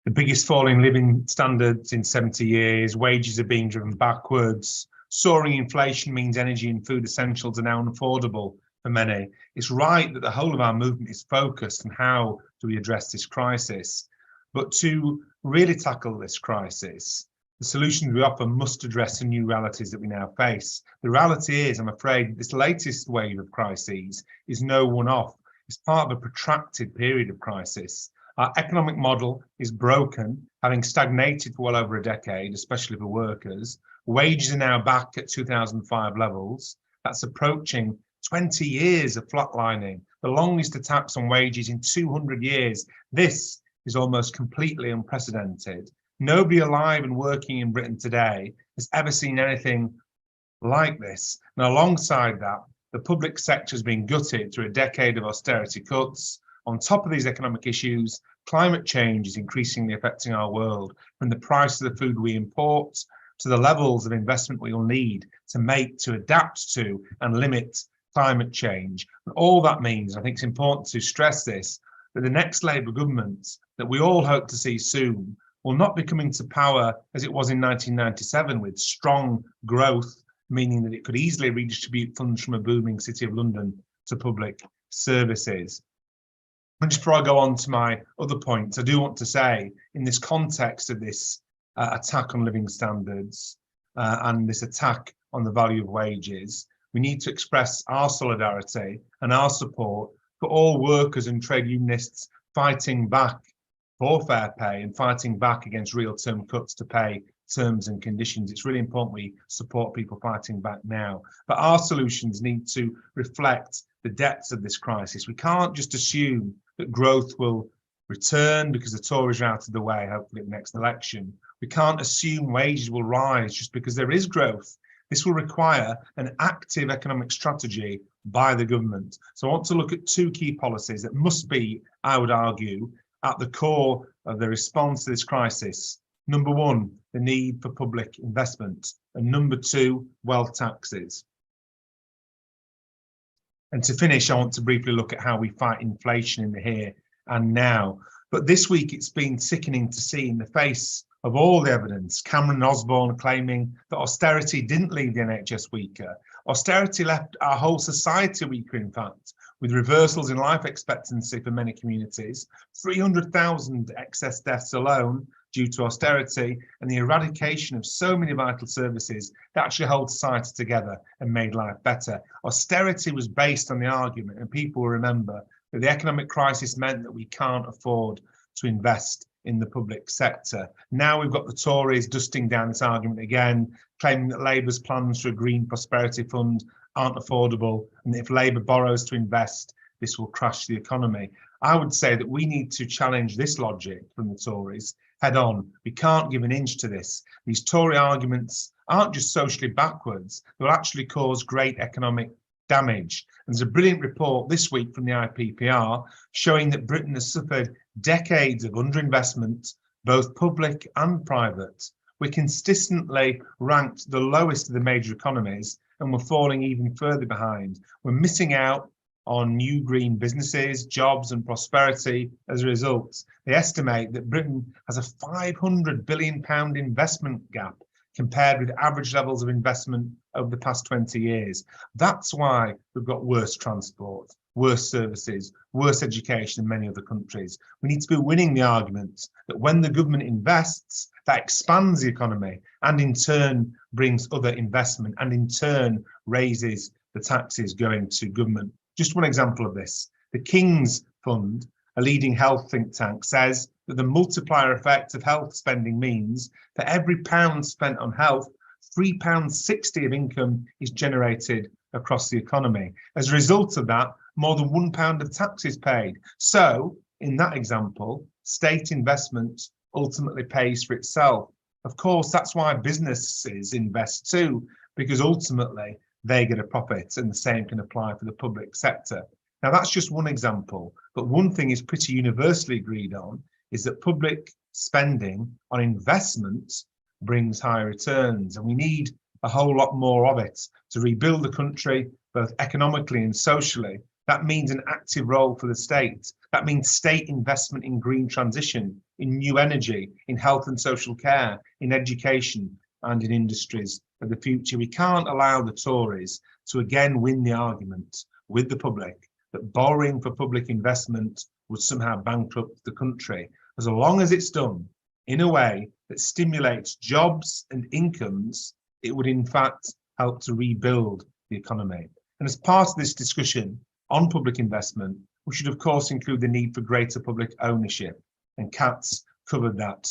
The biggest fall in living standards in 70 years, wages are being driven backwards, soaring inflation means energy and food essentials are now unaffordable for many. It's right that the whole of our movement is focused on how do we address this crisis. But to really tackle this crisis, the solutions we offer must address the new realities that we now face. The reality is, I'm afraid, this latest wave of crises is no one-off. It's part of a protracted period of crisis. Our economic model is broken, having stagnated for well over a decade, especially for workers. Wages are now back at 2005 levels. That's approaching 20 years of flatlining, the longest attacks on wages in 200 years. This is almost completely unprecedented. Nobody alive and working in Britain today has ever seen anything like this. And alongside that, the public sector has been gutted through a decade of austerity cuts. On top of these economic issues, climate change is increasingly affecting our world, from the price of the food we import to the levels of investment we will need to adapt to and limit climate change. And all that means, I think it's important to stress this, that the next Labour government that we all hope to see soon will not be coming to power as it was in 1997 with strong growth, meaning that it could easily redistribute funds from a booming City of London to public services. And just before I go on to my other points, I do want to say, in this context of this attack on living standards and this attack on the value of wages, we need to express our solidarity and our support for all workers and trade unionists fighting back for fair pay and fighting back against real-term cuts to pay terms and conditions. It's really important we support people fighting back now. But our solutions need to reflect the depths of this crisis. We can't just assume that growth will return because the Tories are out of the way, hopefully at the next election. We can't assume wages will rise just because there is growth. This will require an active economic strategy by the government. So I want to look at two key policies that must be, I would argue, at the core of the response to this crisis. Number one, the need for public investment. And number two, wealth taxes. And to finish, I want to briefly look at how we fight inflation in the here and now. But this week, it's been sickening to see, in the face of all the evidence, Cameron and Osborne claiming that austerity didn't leave the NHS weaker. Austerity left our whole society weaker, in fact, with reversals in life expectancy for many communities, 300,000 excess deaths alone due to austerity, and the eradication of so many vital services that actually hold society together and made life better. Austerity was based on the argument, and people will remember, that the economic crisis meant that we can't afford to invest in the public sector. Now we've got the Tories dusting down this argument again, claiming that Labour's plans for a green prosperity fund aren't affordable, and that if Labour borrows to invest, this will crash the economy. I would say that we need to challenge this logic from the Tories head on. We can't give an inch to this. These Tory arguments aren't just socially backwards, they'll actually cause great economic damage. And there's a brilliant report this week from the IPPR showing that Britain has suffered decades of underinvestment, both public and private. We're consistently ranked the lowest of the major economies, and we're falling even further behind. We're missing out on new green businesses, jobs and prosperity as a result. They estimate that Britain has a £500 billion investment gap compared with average levels of investment over the past 20 years. That's why we've got worse transport, worse services, worse education in many other countries. We need to be winning the argument that when the government invests, that expands the economy and in turn brings other investment and in turn raises the taxes going to government. Just one example of this, the King's Fund, a leading health think tank, says that the multiplier effect of health spending means for every pound spent on health, £3.60 of income is generated across the economy. As a result of that, more than £1 of tax is paid. So, in that example, state investment ultimately pays for itself. Of course, that's why businesses invest too, because ultimately they get a profit, and the same can apply for the public sector. Now, that's just one example, but one thing is pretty universally agreed on is that public spending on investment brings higher returns, and we need a whole lot more of it to rebuild the country, both economically and socially. That means an active role for the state. That means state investment in green transition, in new energy, in health and social care, in education, and in industries of the future. We can't allow the Tories to again win the argument with the public that borrowing for public investment would somehow bankrupt the country. As long as it's done in a way that stimulates jobs and incomes, it would in fact help to rebuild the economy. And as part of this discussion on public investment, we should of course include the need for greater public ownership, and Kat's covered that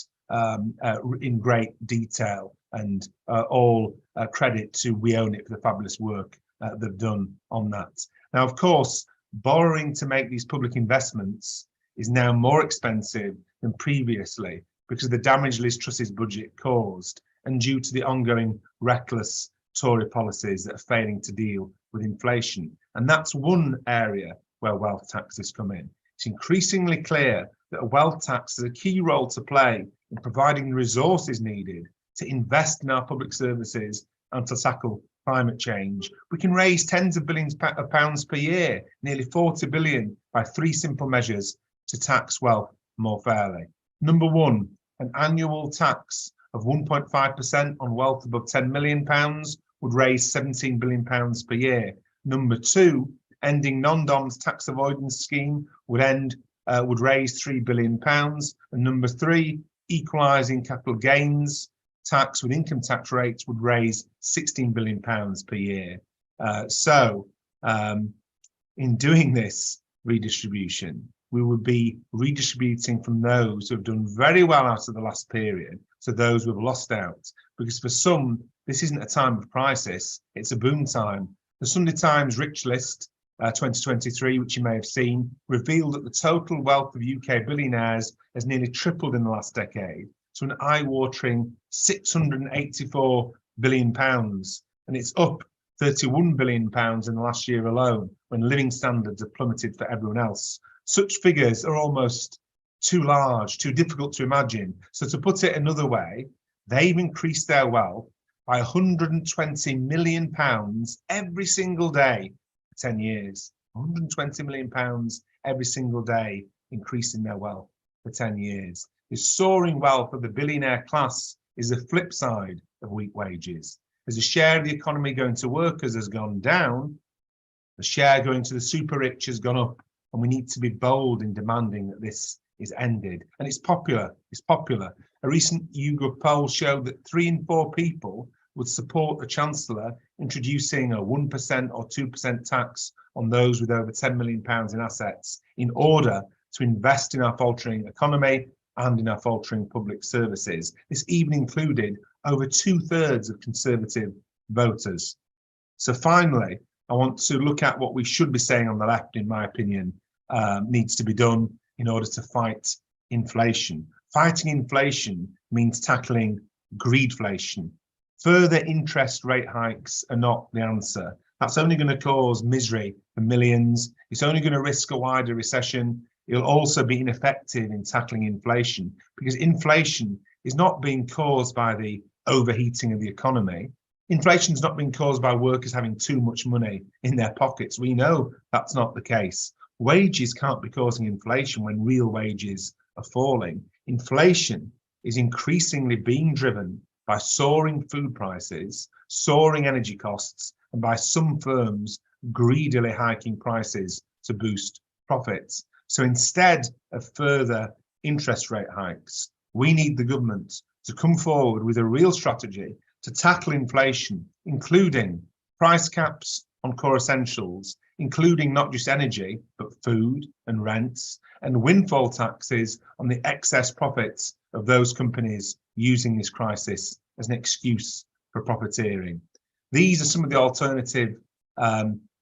in great detail, and all credit to We Own It for the fabulous work they've done on that. Now, of course, borrowing to make these public investments is now more expensive than previously because of the damage Liz Truss's budget caused and due to the ongoing reckless Tory policies that are failing to deal with inflation. And that's one area where wealth taxes come in. It's increasingly clear that a wealth tax has a key role to play in providing the resources needed to invest in our public services and to tackle climate change. We can raise tens of billions of pounds per year, nearly 40 billion, by three simple measures to tax wealth more fairly. Number one, an annual tax of 1.5% on wealth above £10 million would raise £17 billion per year. Number two, ending non-dom's tax avoidance scheme would raise £3 billion. And number three, equalising capital gains tax with income tax rates would raise £16 billion per year. In doing this redistribution, we would be redistributing from those who have done very well out of the last period to those who have lost out. Because for some, this isn't a time of crisis, it's a boom time. The Sunday Times Rich List 2023, which you may have seen, revealed that the total wealth of UK billionaires has nearly tripled in the last decade to an eye-watering £684 billion. And it's up £31 billion in the last year alone, when living standards have plummeted for everyone else. Such figures are almost too large, too difficult to imagine. So to put it another way, they've increased their wealth by £120 million every single day for 10 years. 120 million pounds every single day, increasing their wealth for 10 years. This soaring wealth of the billionaire class is the flip side of weak wages. As the share of the economy going to workers has gone down, the share going to the super rich has gone up, and we need to be bold in demanding that this is ended. And it's popular. It's popular. A recent YouGov poll showed that 3 in 4 people would support the Chancellor introducing a 1% or 2% tax on those with over £10 million in assets in order to invest in our faltering economy and in our faltering public services. This even included over 2/3 of Conservative voters. So finally, I want to look at what we should be saying on the left, in my opinion, needs to be done in order to fight inflation. Fighting inflation means tackling greedflation. Further interest rate hikes are not the answer. That's only going to cause misery for millions. It's only going to risk a wider recession. It'll also be ineffective in tackling inflation, because inflation is not being caused by the overheating of the economy. Inflation is not being caused by workers having too much money in their pockets. We know that's not the case. Wages can't be causing inflation when real wages are falling. Inflation is increasingly being driven by soaring food prices, soaring energy costs, and by some firms greedily hiking prices to boost profits. So instead of further interest rate hikes, we need the government to come forward with a real strategy to tackle inflation, including price caps on core essentials, including not just energy, but food and rents, and windfall taxes on the excess profits of those companies using this crisis as an excuse for profiteering. These are some of the alternative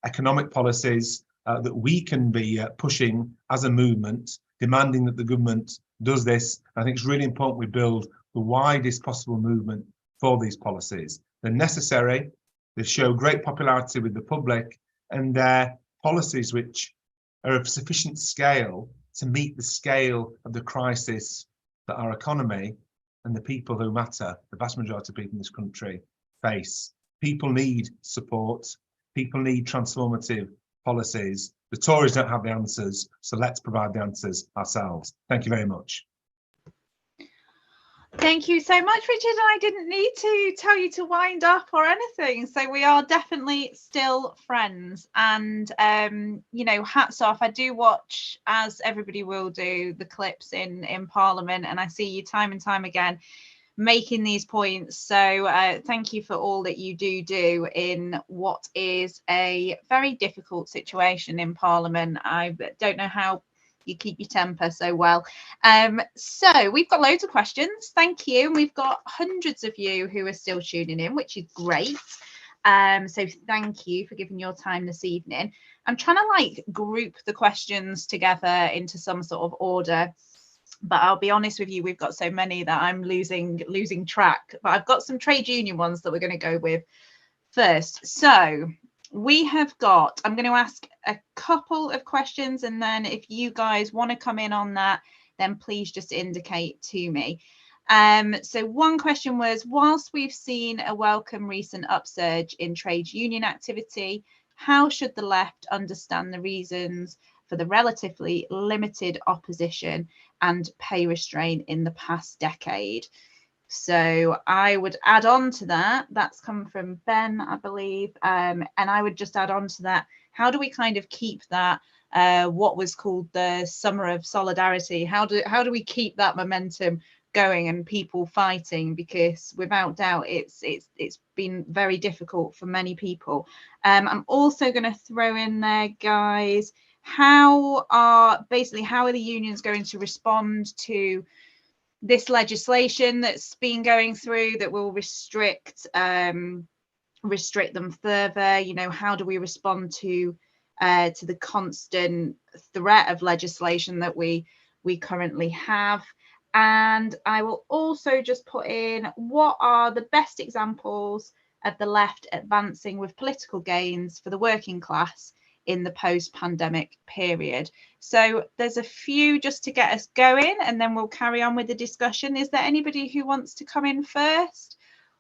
economic policies that we can be pushing as a movement, demanding that the government does this. I think it's really important we build the widest possible movement for these policies. They're necessary, they show great popularity with the public, and they're policies which are of sufficient scale to meet the scale of the crisis that our economy and the people who matter, the vast majority of people in this country, face. People need support, people need transformative policies. The Tories don't have the answers, so let's provide the answers ourselves. Thank you very much. Thank you so much, Richard. I didn't need to tell you to wind up or anything. So we are definitely still friends. And, you know, hats off. I do watch, as everybody will do, the clips in Parliament, and I see you time and time again making these points. So thank you for all that you do in what is a very difficult situation in Parliament. I don't know how you keep your temper so well. So we've got loads of questions. Thank you. And we've got hundreds of you who are still tuning in, which is great. So thank you for giving your time this evening. I'm trying to like group the questions together into some sort of order, but I'll be honest with you, we've got so many that I'm losing track. But I've got some trade union ones that we're going to go with first. So we have got, I'm going to ask a couple of questions, and then if you guys want to come in on that, then please just indicate to me. So one question was, whilst we've seen a welcome recent upsurge in trade union activity, how should the left understand the reasons for the relatively limited opposition and pay restraint in the past decade? So I would add on to that. That's come from Ben, I believe. And I would just add on to that. How do we kind of keep that, what was called the Summer of Solidarity? How do we keep that momentum going and people fighting? Because without doubt, it's been very difficult for many people. I'm also going to throw in there, guys, how are the unions going to respond to this legislation that's been going through that will restrict them further? You know, how do we respond to the constant threat of legislation that we currently have? And I will also just put in, what are the best examples of the left advancing with political gains for the working class in the post-pandemic period? So there's a few just to get us going, and then we'll carry on with the discussion. Is there anybody who wants to come in first?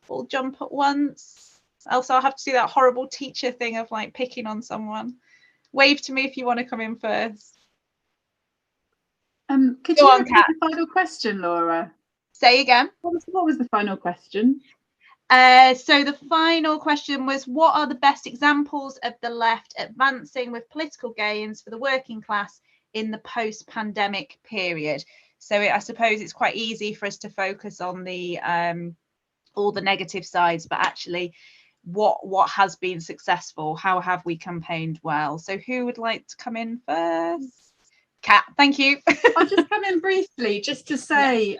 We'll jump at once. else I'll have to do that horrible teacher thing of like picking on someone. Wave to me if you want to come in first. Could Go you on, repeat Kat. the final question, Laura? Say again. What was the final question? So the final question was, what are the best examples of the left advancing with political gains for the working class in the post-pandemic period? So I suppose it's quite easy for us to focus on the all the negative sides, but actually what has been successful? How have we campaigned well? So who would like to come in first? Kat, thank you. I'll just come in briefly just to say,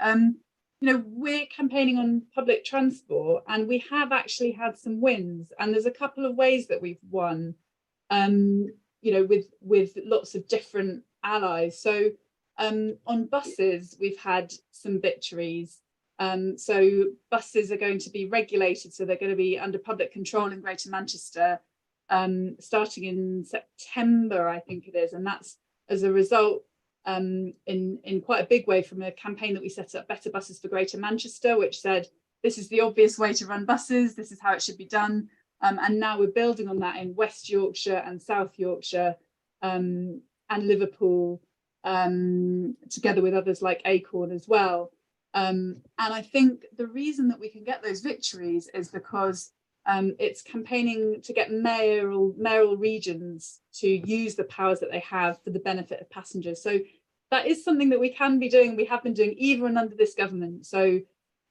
we're campaigning on public transport and we have actually had some wins, and there's a couple of ways that we've won, with lots of different allies. So on buses, we've had some victories. So buses are going to be regulated, so they're going to be under public control in Greater Manchester, starting in September, I think it is, and that's as a result in quite a big way from a campaign that we set up, Better Buses for Greater Manchester, which said this is the obvious way to run buses, this is how it should be done, and now we're building on that in West Yorkshire and South Yorkshire and Liverpool, together with others like Acorn as well. And I think the reason that we can get those victories is because it's campaigning to get mayoral regions to use the powers that they have for the benefit of passengers. So that is something that we can be doing, we have been doing even under this government. So,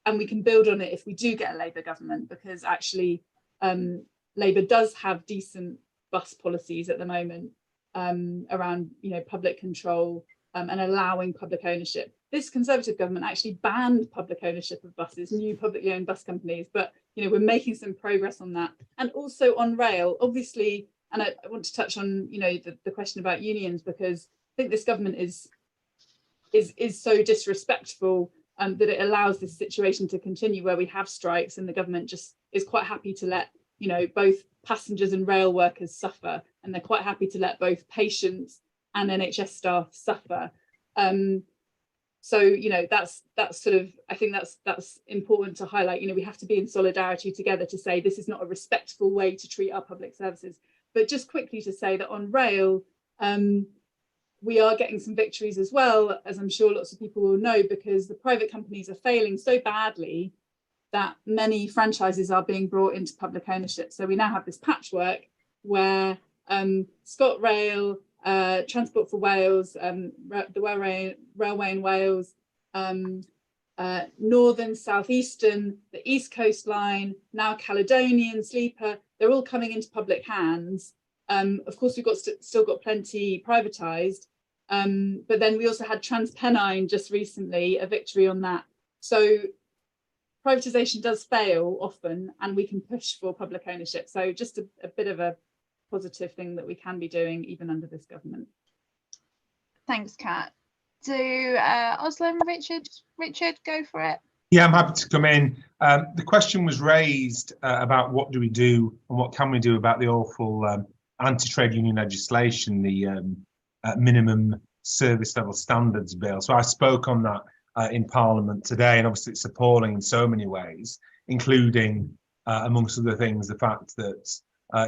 and we can build on it if we do get a Labour government, because actually Labour does have decent bus policies at the moment around public control and allowing public ownership. This Conservative government actually banned public ownership of buses, new publicly owned bus companies, but we're making some progress on that. And also on rail, obviously, and I want to touch on the question about unions, because I think this government is so disrespectful that it allows this situation to continue where we have strikes, and the government just is quite happy to let both passengers and rail workers suffer, and they're quite happy to let both patients and NHS staff suffer. So that's sort of, I think that's important to highlight. We have to be in solidarity together to say this is not a respectful way to treat our public services. But just quickly to say that on rail, we are getting some victories as well, as I'm sure lots of people will know, because the private companies are failing so badly that many franchises are being brought into public ownership. So we now have this patchwork where ScotRail, Transport for Wales, the railway in Wales, Northern, Southeastern, the East Coast Line, now Caledonian, Sleeper, they're all coming into public hands. Of course, we've still got plenty privatised, but then we also had TransPennine just recently, a victory on that. So privatisation does fail often, and we can push for public ownership. So just a bit of a positive thing that we can be doing even under this government. Thanks, Kat. Do Özlem, Richard, go for it. Yeah, I'm happy to come in. The question was raised about what do we do and what can we do about the awful anti-trade union legislation, the minimum service level standards bill. So I spoke on that in Parliament today, and obviously it's appalling in so many ways, including, amongst other things, the fact that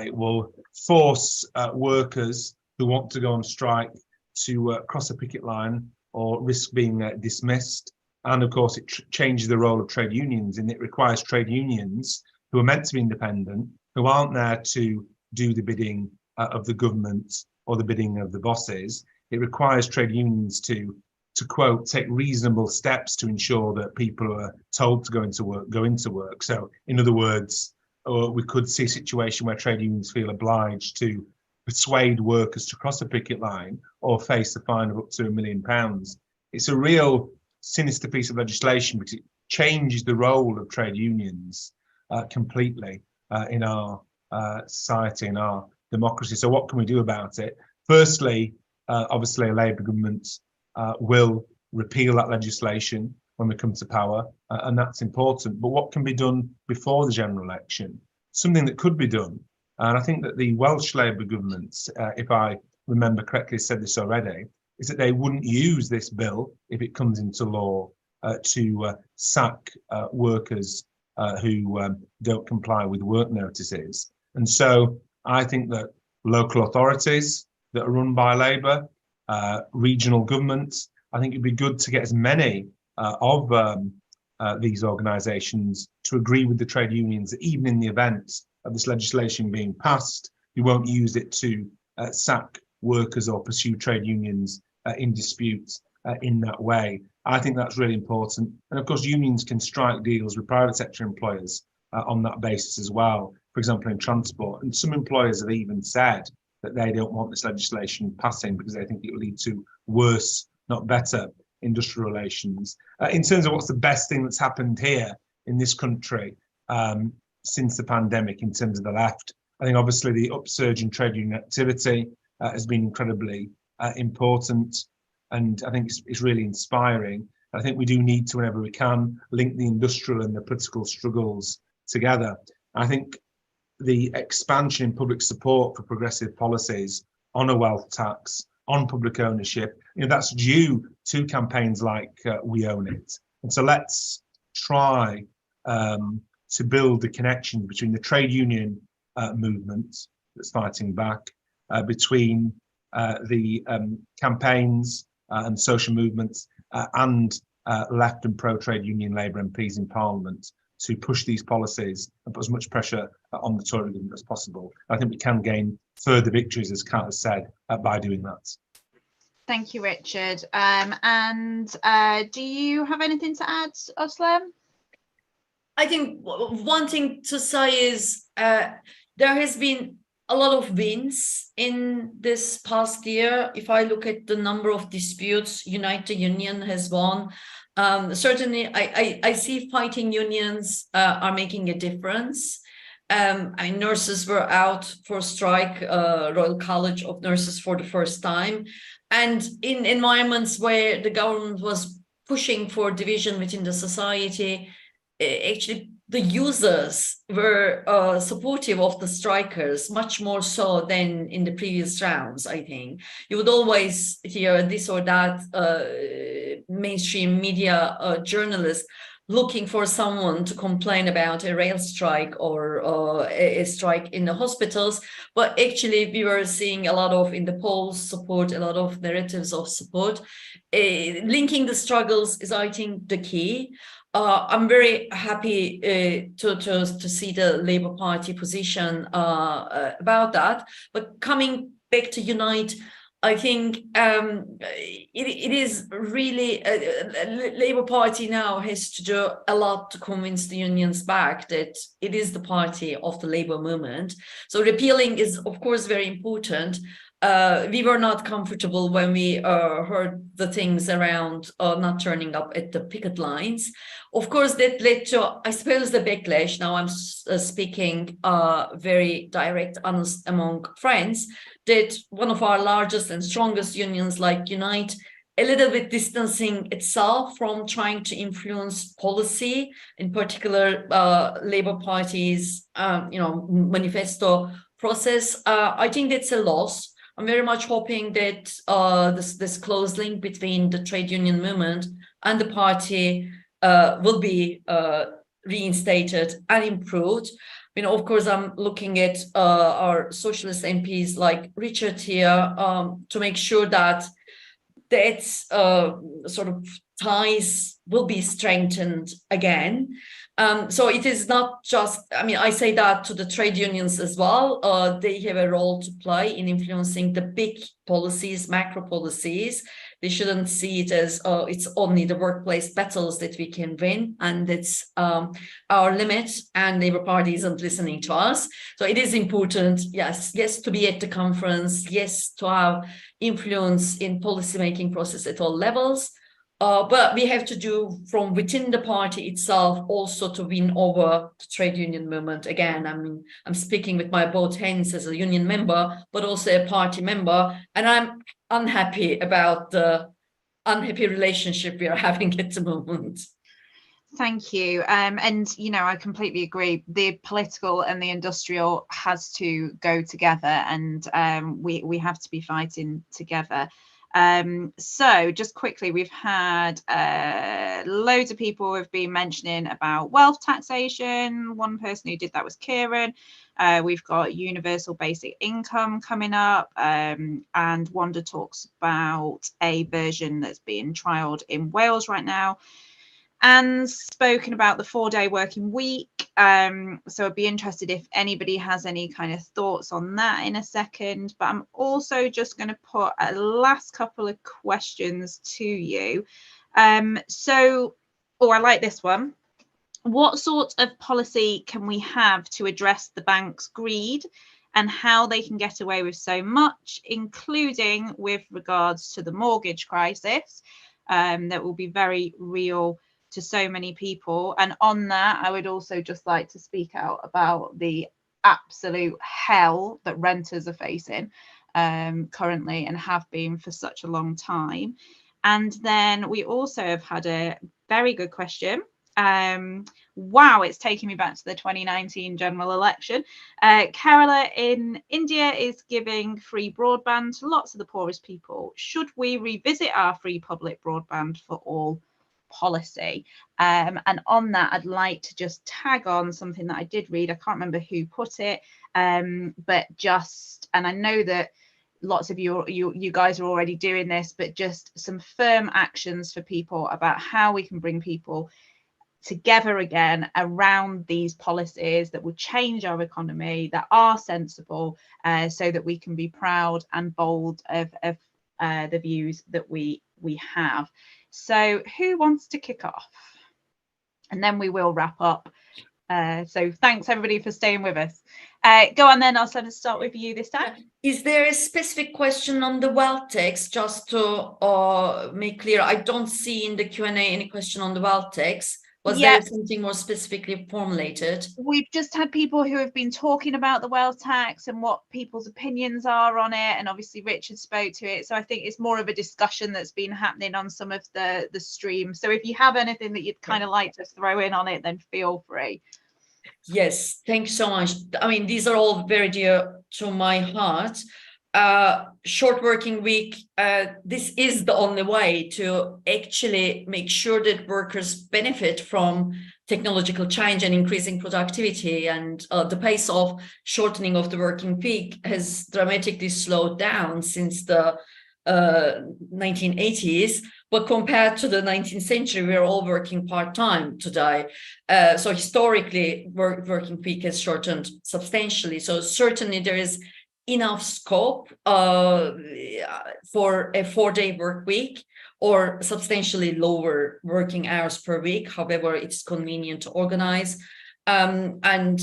it will force workers who want to go on strike to cross a picket line or risk being dismissed. And of course, it changes the role of trade unions, and it requires trade unions who are meant to be independent, who aren't there to do the bidding of the government or the bidding of the bosses. It requires trade unions to quote, take reasonable steps to ensure that people who are told to go into work. So in other words, we could see a situation where trade unions feel obliged to persuade workers to cross a picket line or face a fine of up to £1 million. It's a real sinister piece of legislation because it changes the role of trade unions completely in our society, in our democracy. So what can we do about it? Firstly, obviously a Labour government will repeal that legislation when we come to power, and that's important. But what can be done before the general election? Something that could be done, and I think that the Welsh Labour government, if I remember correctly, said this already, is that they wouldn't use this bill if it comes into law to sack workers who don't comply with work notices. And so I think that local authorities that are run by Labour, regional governments, I think it'd be good to get as many of these organisations to agree with the trade unions that even in the event of this legislation being passed, you won't use it to sack workers or pursue trade unions in disputes in that way. I think that's really important. And of course, unions can strike deals with private sector employers on that basis as well, for example, in transport. And some employers have even said that they don't want this legislation passing because they think it will lead to worse, not better, industrial relations. In terms of what's the best thing that's happened here in this country since the pandemic in terms of the left, I think obviously the upsurge in trade union activity has been incredibly important, and I think it's really inspiring. I think we do need to, whenever we can, link the industrial and the political struggles together. I think the expansion in public support for progressive policies on a wealth tax, on public ownership, that's due to campaigns like We Own It. And so let's try to build the connection between the trade union movement that's fighting back, between the campaigns and social movements and left and pro-trade union Labour MPs in Parliament to push these policies and put as much pressure on the Tory government as possible. I think we can gain further victories, as Kat has said, by doing that. Thank you, Richard. Do you have anything to add, Özlem? I think one thing to say is there has been a lot of wins in this past year. If I look at the number of disputes United Union has won, certainly I see fighting unions are making a difference. Nurses were out for strike, Royal College of Nurses for the first time. And in environments where the government was pushing for division within the society, actually the users were supportive of the strikers, much more so than in the previous rounds, I think. You would always hear this or that mainstream media journalist looking for someone to complain about a rail strike or a strike in the hospitals. But actually, we were seeing a lot of, in the polls, support, a lot of narratives of support. Linking the struggles is, I think, the key. I'm very happy to see the Labour Party position about that. But coming back to Unite, I think it is really, Labour Party now has to do a lot to convince the unions back that it is the party of the Labour movement. So repealing is, of course, very important. We were not comfortable when we heard the things around not turning up at the picket lines. Of course, that led to, I suppose, the backlash. Now I'm speaking very direct, honest among friends, that one of our largest and strongest unions like Unite, a little bit distancing itself from trying to influence policy, in particular Labour Party's manifesto process. I think that's a loss. I'm very much hoping that this close link between the trade union movement and the party will be reinstated and improved. Of course, I'm looking at our socialist MPs like Richard here to make sure that sort of ties will be strengthened again. So it is not just, I say that to the trade unions as well. They have a role to play in influencing the big policies, macro policies. They shouldn't see it as it's only the workplace battles that we can win, and it's our limit, and Labour Party isn't listening to us. So it is important, yes, to be at the conference, yes, to have influence in policy-making process at all levels. But we have to do from within the party itself also to win over the trade union movement. Again, I'm speaking with my both hands as a union member, but also a party member, and I'm unhappy about the unhappy relationship we are having at the moment. Thank you. And, I completely agree. The political and the industrial has to go together, and we have to be fighting together. So just quickly, we've had loads of people who have been mentioning about wealth taxation. One person who did that was Kieran. We've got universal basic income coming up, and Wanda talks about a version that's being trialled in Wales right now, and spoken about the 4-day working week. So I'd be interested if anybody has any kind of thoughts on that in a second, but I'm also just going to put a last couple of questions to you. So, I like this one. What sort of policy can we have to address the bank's greed and how they can get away with so much, including with regards to the mortgage crisis that will be very real to so many people? And on that, I would also just like to speak out about the absolute hell that renters are facing currently and have been for such a long time. And then we also have had a very good question. Wow, it's taking me back to the 2019 general election. Kerala in India is giving free broadband to lots of the poorest people. Should we revisit our free public broadband for all policy? And on that, I'd like to just tag on something that I did read. I can't remember who put it, but just, and I know that lots of you guys are already doing this, but just some firm actions for people about how we can bring people together again around these policies that will change our economy, that are sensible, so that we can be proud and bold of the views that we have. So who wants to kick off? And then we will wrap up. So thanks everybody for staying with us. Go on then, I'll start with you this time. Is there a specific question on the wealth tax? Just to make clear, I don't see in the Q&A any question on the wealth tax. Was there something more specifically formulated? We've just had people who have been talking about the wealth tax and what people's opinions are on it, and obviously Richard spoke to it, so I think it's more of a discussion that's been happening on some of the stream. So if you have anything that you'd kind of like to throw in on it, then feel free. Yes, thanks so much. I mean, these are all very dear to my heart. Short working week, this is the only way to actually make sure that workers benefit from technological change and increasing productivity. And the pace of shortening of the working week has dramatically slowed down since the 1980s. But compared to the 19th century, we're all working part-time today. So historically, working week has shortened substantially. So certainly there is enough scope for a 4-day work week or substantially lower working hours per week, however it's convenient to organize. And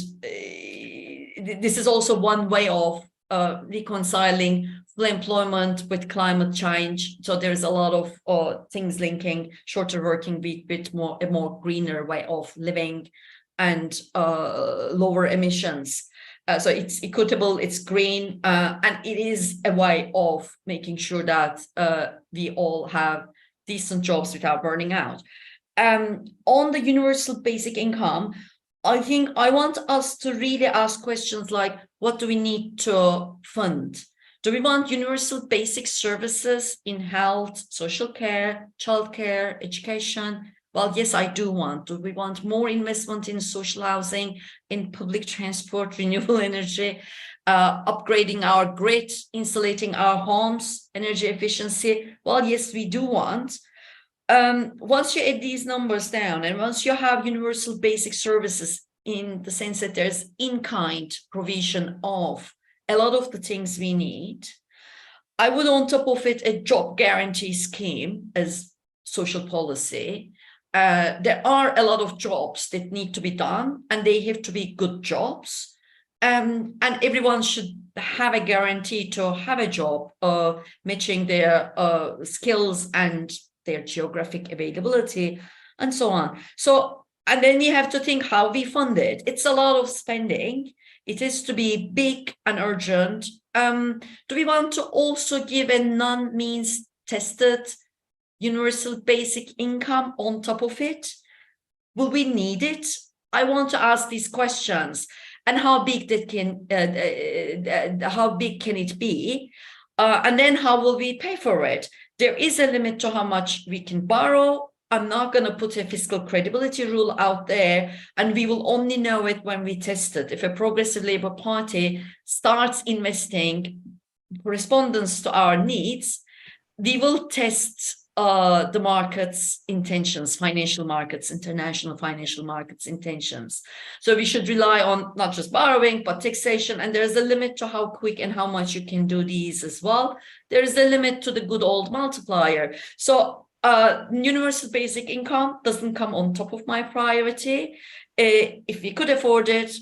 this is also one way of reconciling full employment with climate change. So there's a lot of things linking shorter working week with a more greener way of living and lower emissions. So it's equitable, it's green, and it is a way of making sure that we all have decent jobs without burning out. On the universal basic income, I think I want us to really ask questions like, what do we need to fund? Do we want universal basic services in health, social care, childcare, education? Well, yes, I do want. Do we want more investment in social housing, in public transport, renewable energy, upgrading our grid, insulating our homes, energy efficiency? Well, yes, we do want. Once you add these numbers down and once you have universal basic services in the sense that there's in-kind provision of a lot of the things we need, I would on top of it a job guarantee scheme as social policy. There are a lot of jobs that need to be done and they have to be good jobs. And everyone should have a guarantee to have a job matching their skills and their geographic availability and so on. So, and then you have to think how we fund it. It's a lot of spending. It has to be big and urgent. Do we want to also give a non-means tested universal basic income on top of it? Will we need it? I want to ask these questions. And how big that can it be? And then how will we pay for it? There is a limit to how much we can borrow. I'm not going to put a fiscal credibility rule out there, and we will only know it when we test it. If a progressive Labour Party starts investing correspondence to our needs, we will test the market's intentions, financial markets, international financial markets intentions. So we should rely on not just borrowing, but taxation. And there's a limit to how quick and how much you can do these as well. There is a limit to the good old multiplier. So universal basic income doesn't come on top of my priority. If we could afford it,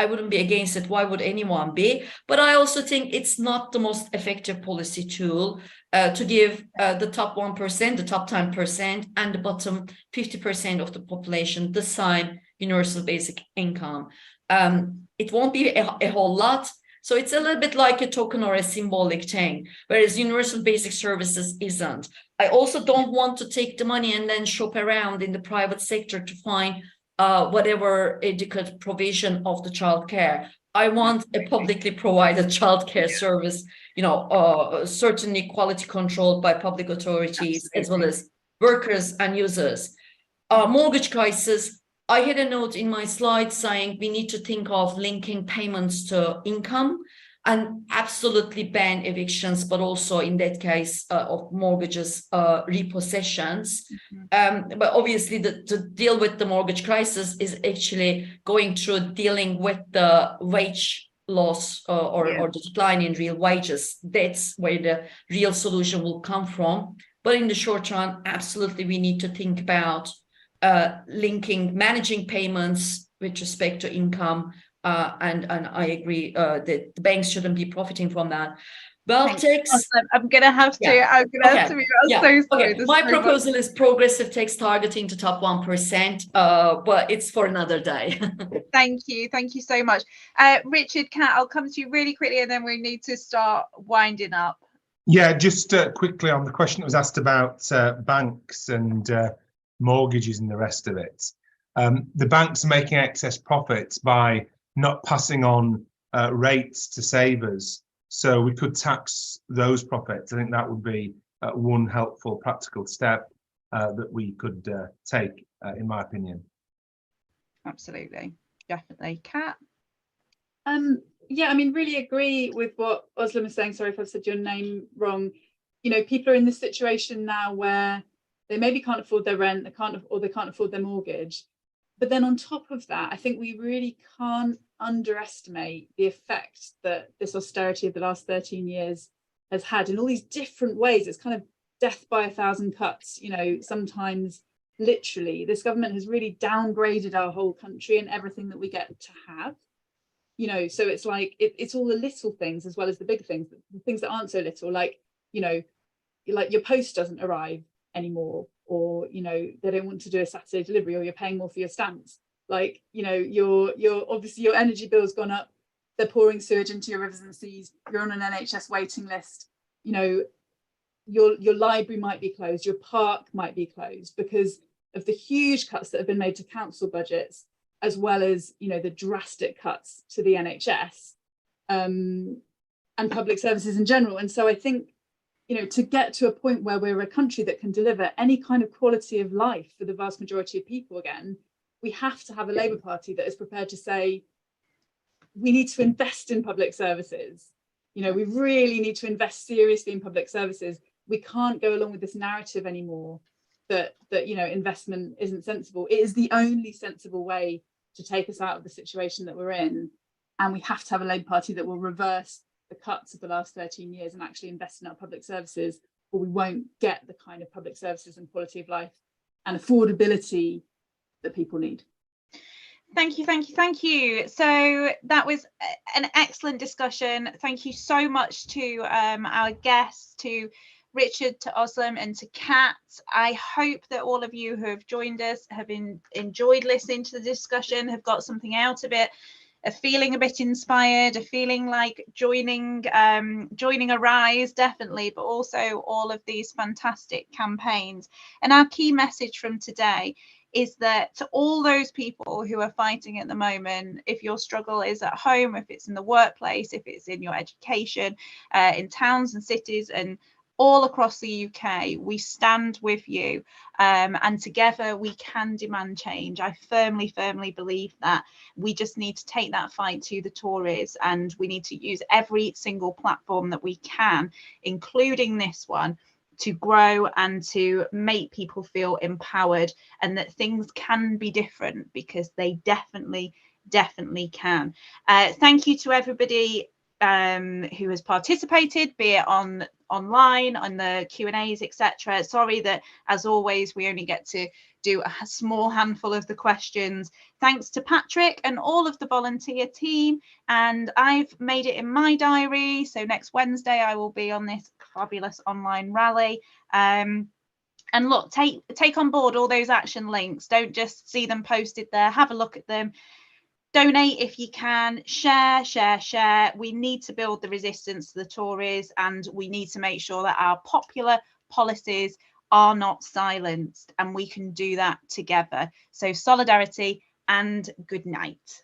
I wouldn't be against it. Why would anyone be? But I also think it's not the most effective policy tool to give the top 1%, the top 10%, and the bottom 50% of the population the same universal basic income. It won't be a whole lot. So it's a little bit like a token or a symbolic thing, whereas universal basic services isn't. I also don't want to take the money and then shop around in the private sector to find whatever adequate provision of the childcare. I want a publicly provided childcare service, certainly quality controlled by public authorities, as well as workers and users. Mortgage crisis, I had a note in my slide saying we need to think of linking payments to income and absolutely ban evictions, but also in that case of mortgages, repossessions. But obviously to deal with the mortgage crisis is actually going through dealing with the wage loss or the decline in real wages. That's where the real solution will come from. But in the short run, absolutely, we need to think about managing payments with respect to income. And I agree that the banks shouldn't be profiting from that. Well, tax. I'm gonna have to. Yeah. I'm gonna have to. I'm so sorry. Okay. My proposal is progressive tax targeting to top 1%, but it's for another day. Thank you so much, Richard. Kat, I'll come to you really quickly, and then we need to start winding up. Yeah, just quickly on the question that was asked about banks and mortgages and the rest of it. The banks are making excess profits by not passing on rates to savers. So we could tax those profits. I think that would be one helpful practical step that we could take, in my opinion. Absolutely, definitely. Kat? Yeah, I mean, really agree with what Özlem is saying. Sorry if I've said your name wrong. People are in this situation now where they maybe can't afford their rent, they can't afford their mortgage. But then on top of that, I think we really can't underestimate the effect that this austerity of the last 13 years has had in all these different ways. It's kind of death by 1,000 cuts, sometimes literally. This government has really downgraded our whole country and everything that we get to have. So it's like, it's all the little things as well as the big things, the things that aren't so little, like your post doesn't arrive anymore, or they don't want to do a Saturday delivery, or you're paying more for your stamps, your obviously your energy bill's gone up, they're pouring sewage into your rivers and seas, you're on an NHS waiting list, your library might be closed, your park might be closed because of the huge cuts that have been made to council budgets, as well as the drastic cuts to the NHS and public services in general. And so I think to get to a point where we're a country that can deliver any kind of quality of life for the vast majority of people again, we have to have a Labour Party that is prepared to say, we need to invest in public services. We really need to invest seriously in public services. We can't go along with this narrative anymore that investment isn't sensible. It is the only sensible way to take us out of the situation that we're in. And we have to have a Labour Party that will reverse the cuts of the last 13 years and actually invest in our public services, or we won't get the kind of public services and quality of life and affordability that people need. Thank you. So that was an excellent discussion. Thank you so much to our guests, to Richard, to Özlem, and to Kat. I hope that all of you who have joined us have enjoyed listening to the discussion, have got something out of it, are feeling a bit inspired, are feeling like joining Arise, definitely, but also all of these fantastic campaigns. And our key message from today is that to all those people who are fighting at the moment, if your struggle is at home, if it's in the workplace, if it's in your education, in towns and cities and all across the UK, we stand with you, and together we can demand change. I firmly believe that. We just need to take that fight to the Tories, and we need to use every single platform that we can, including this one, to grow and to make people feel empowered, and that things can be different, because they definitely can. Thank you to everybody who has participated, be it online, on the Q&As, etc. Sorry that, as always, we only get to do a small handful of the questions. Thanks to Patrick and all of the volunteer team, and I've made it in my diary, so next Wednesday I will be on this fabulous online rally. And look, take on board all those action links. Don't just see them posted there, have a look at them. Donate if you can, share. We need to build the resistance to the Tories, and we need to make sure that our popular policies are not silenced, and we can do that together. So solidarity and good night.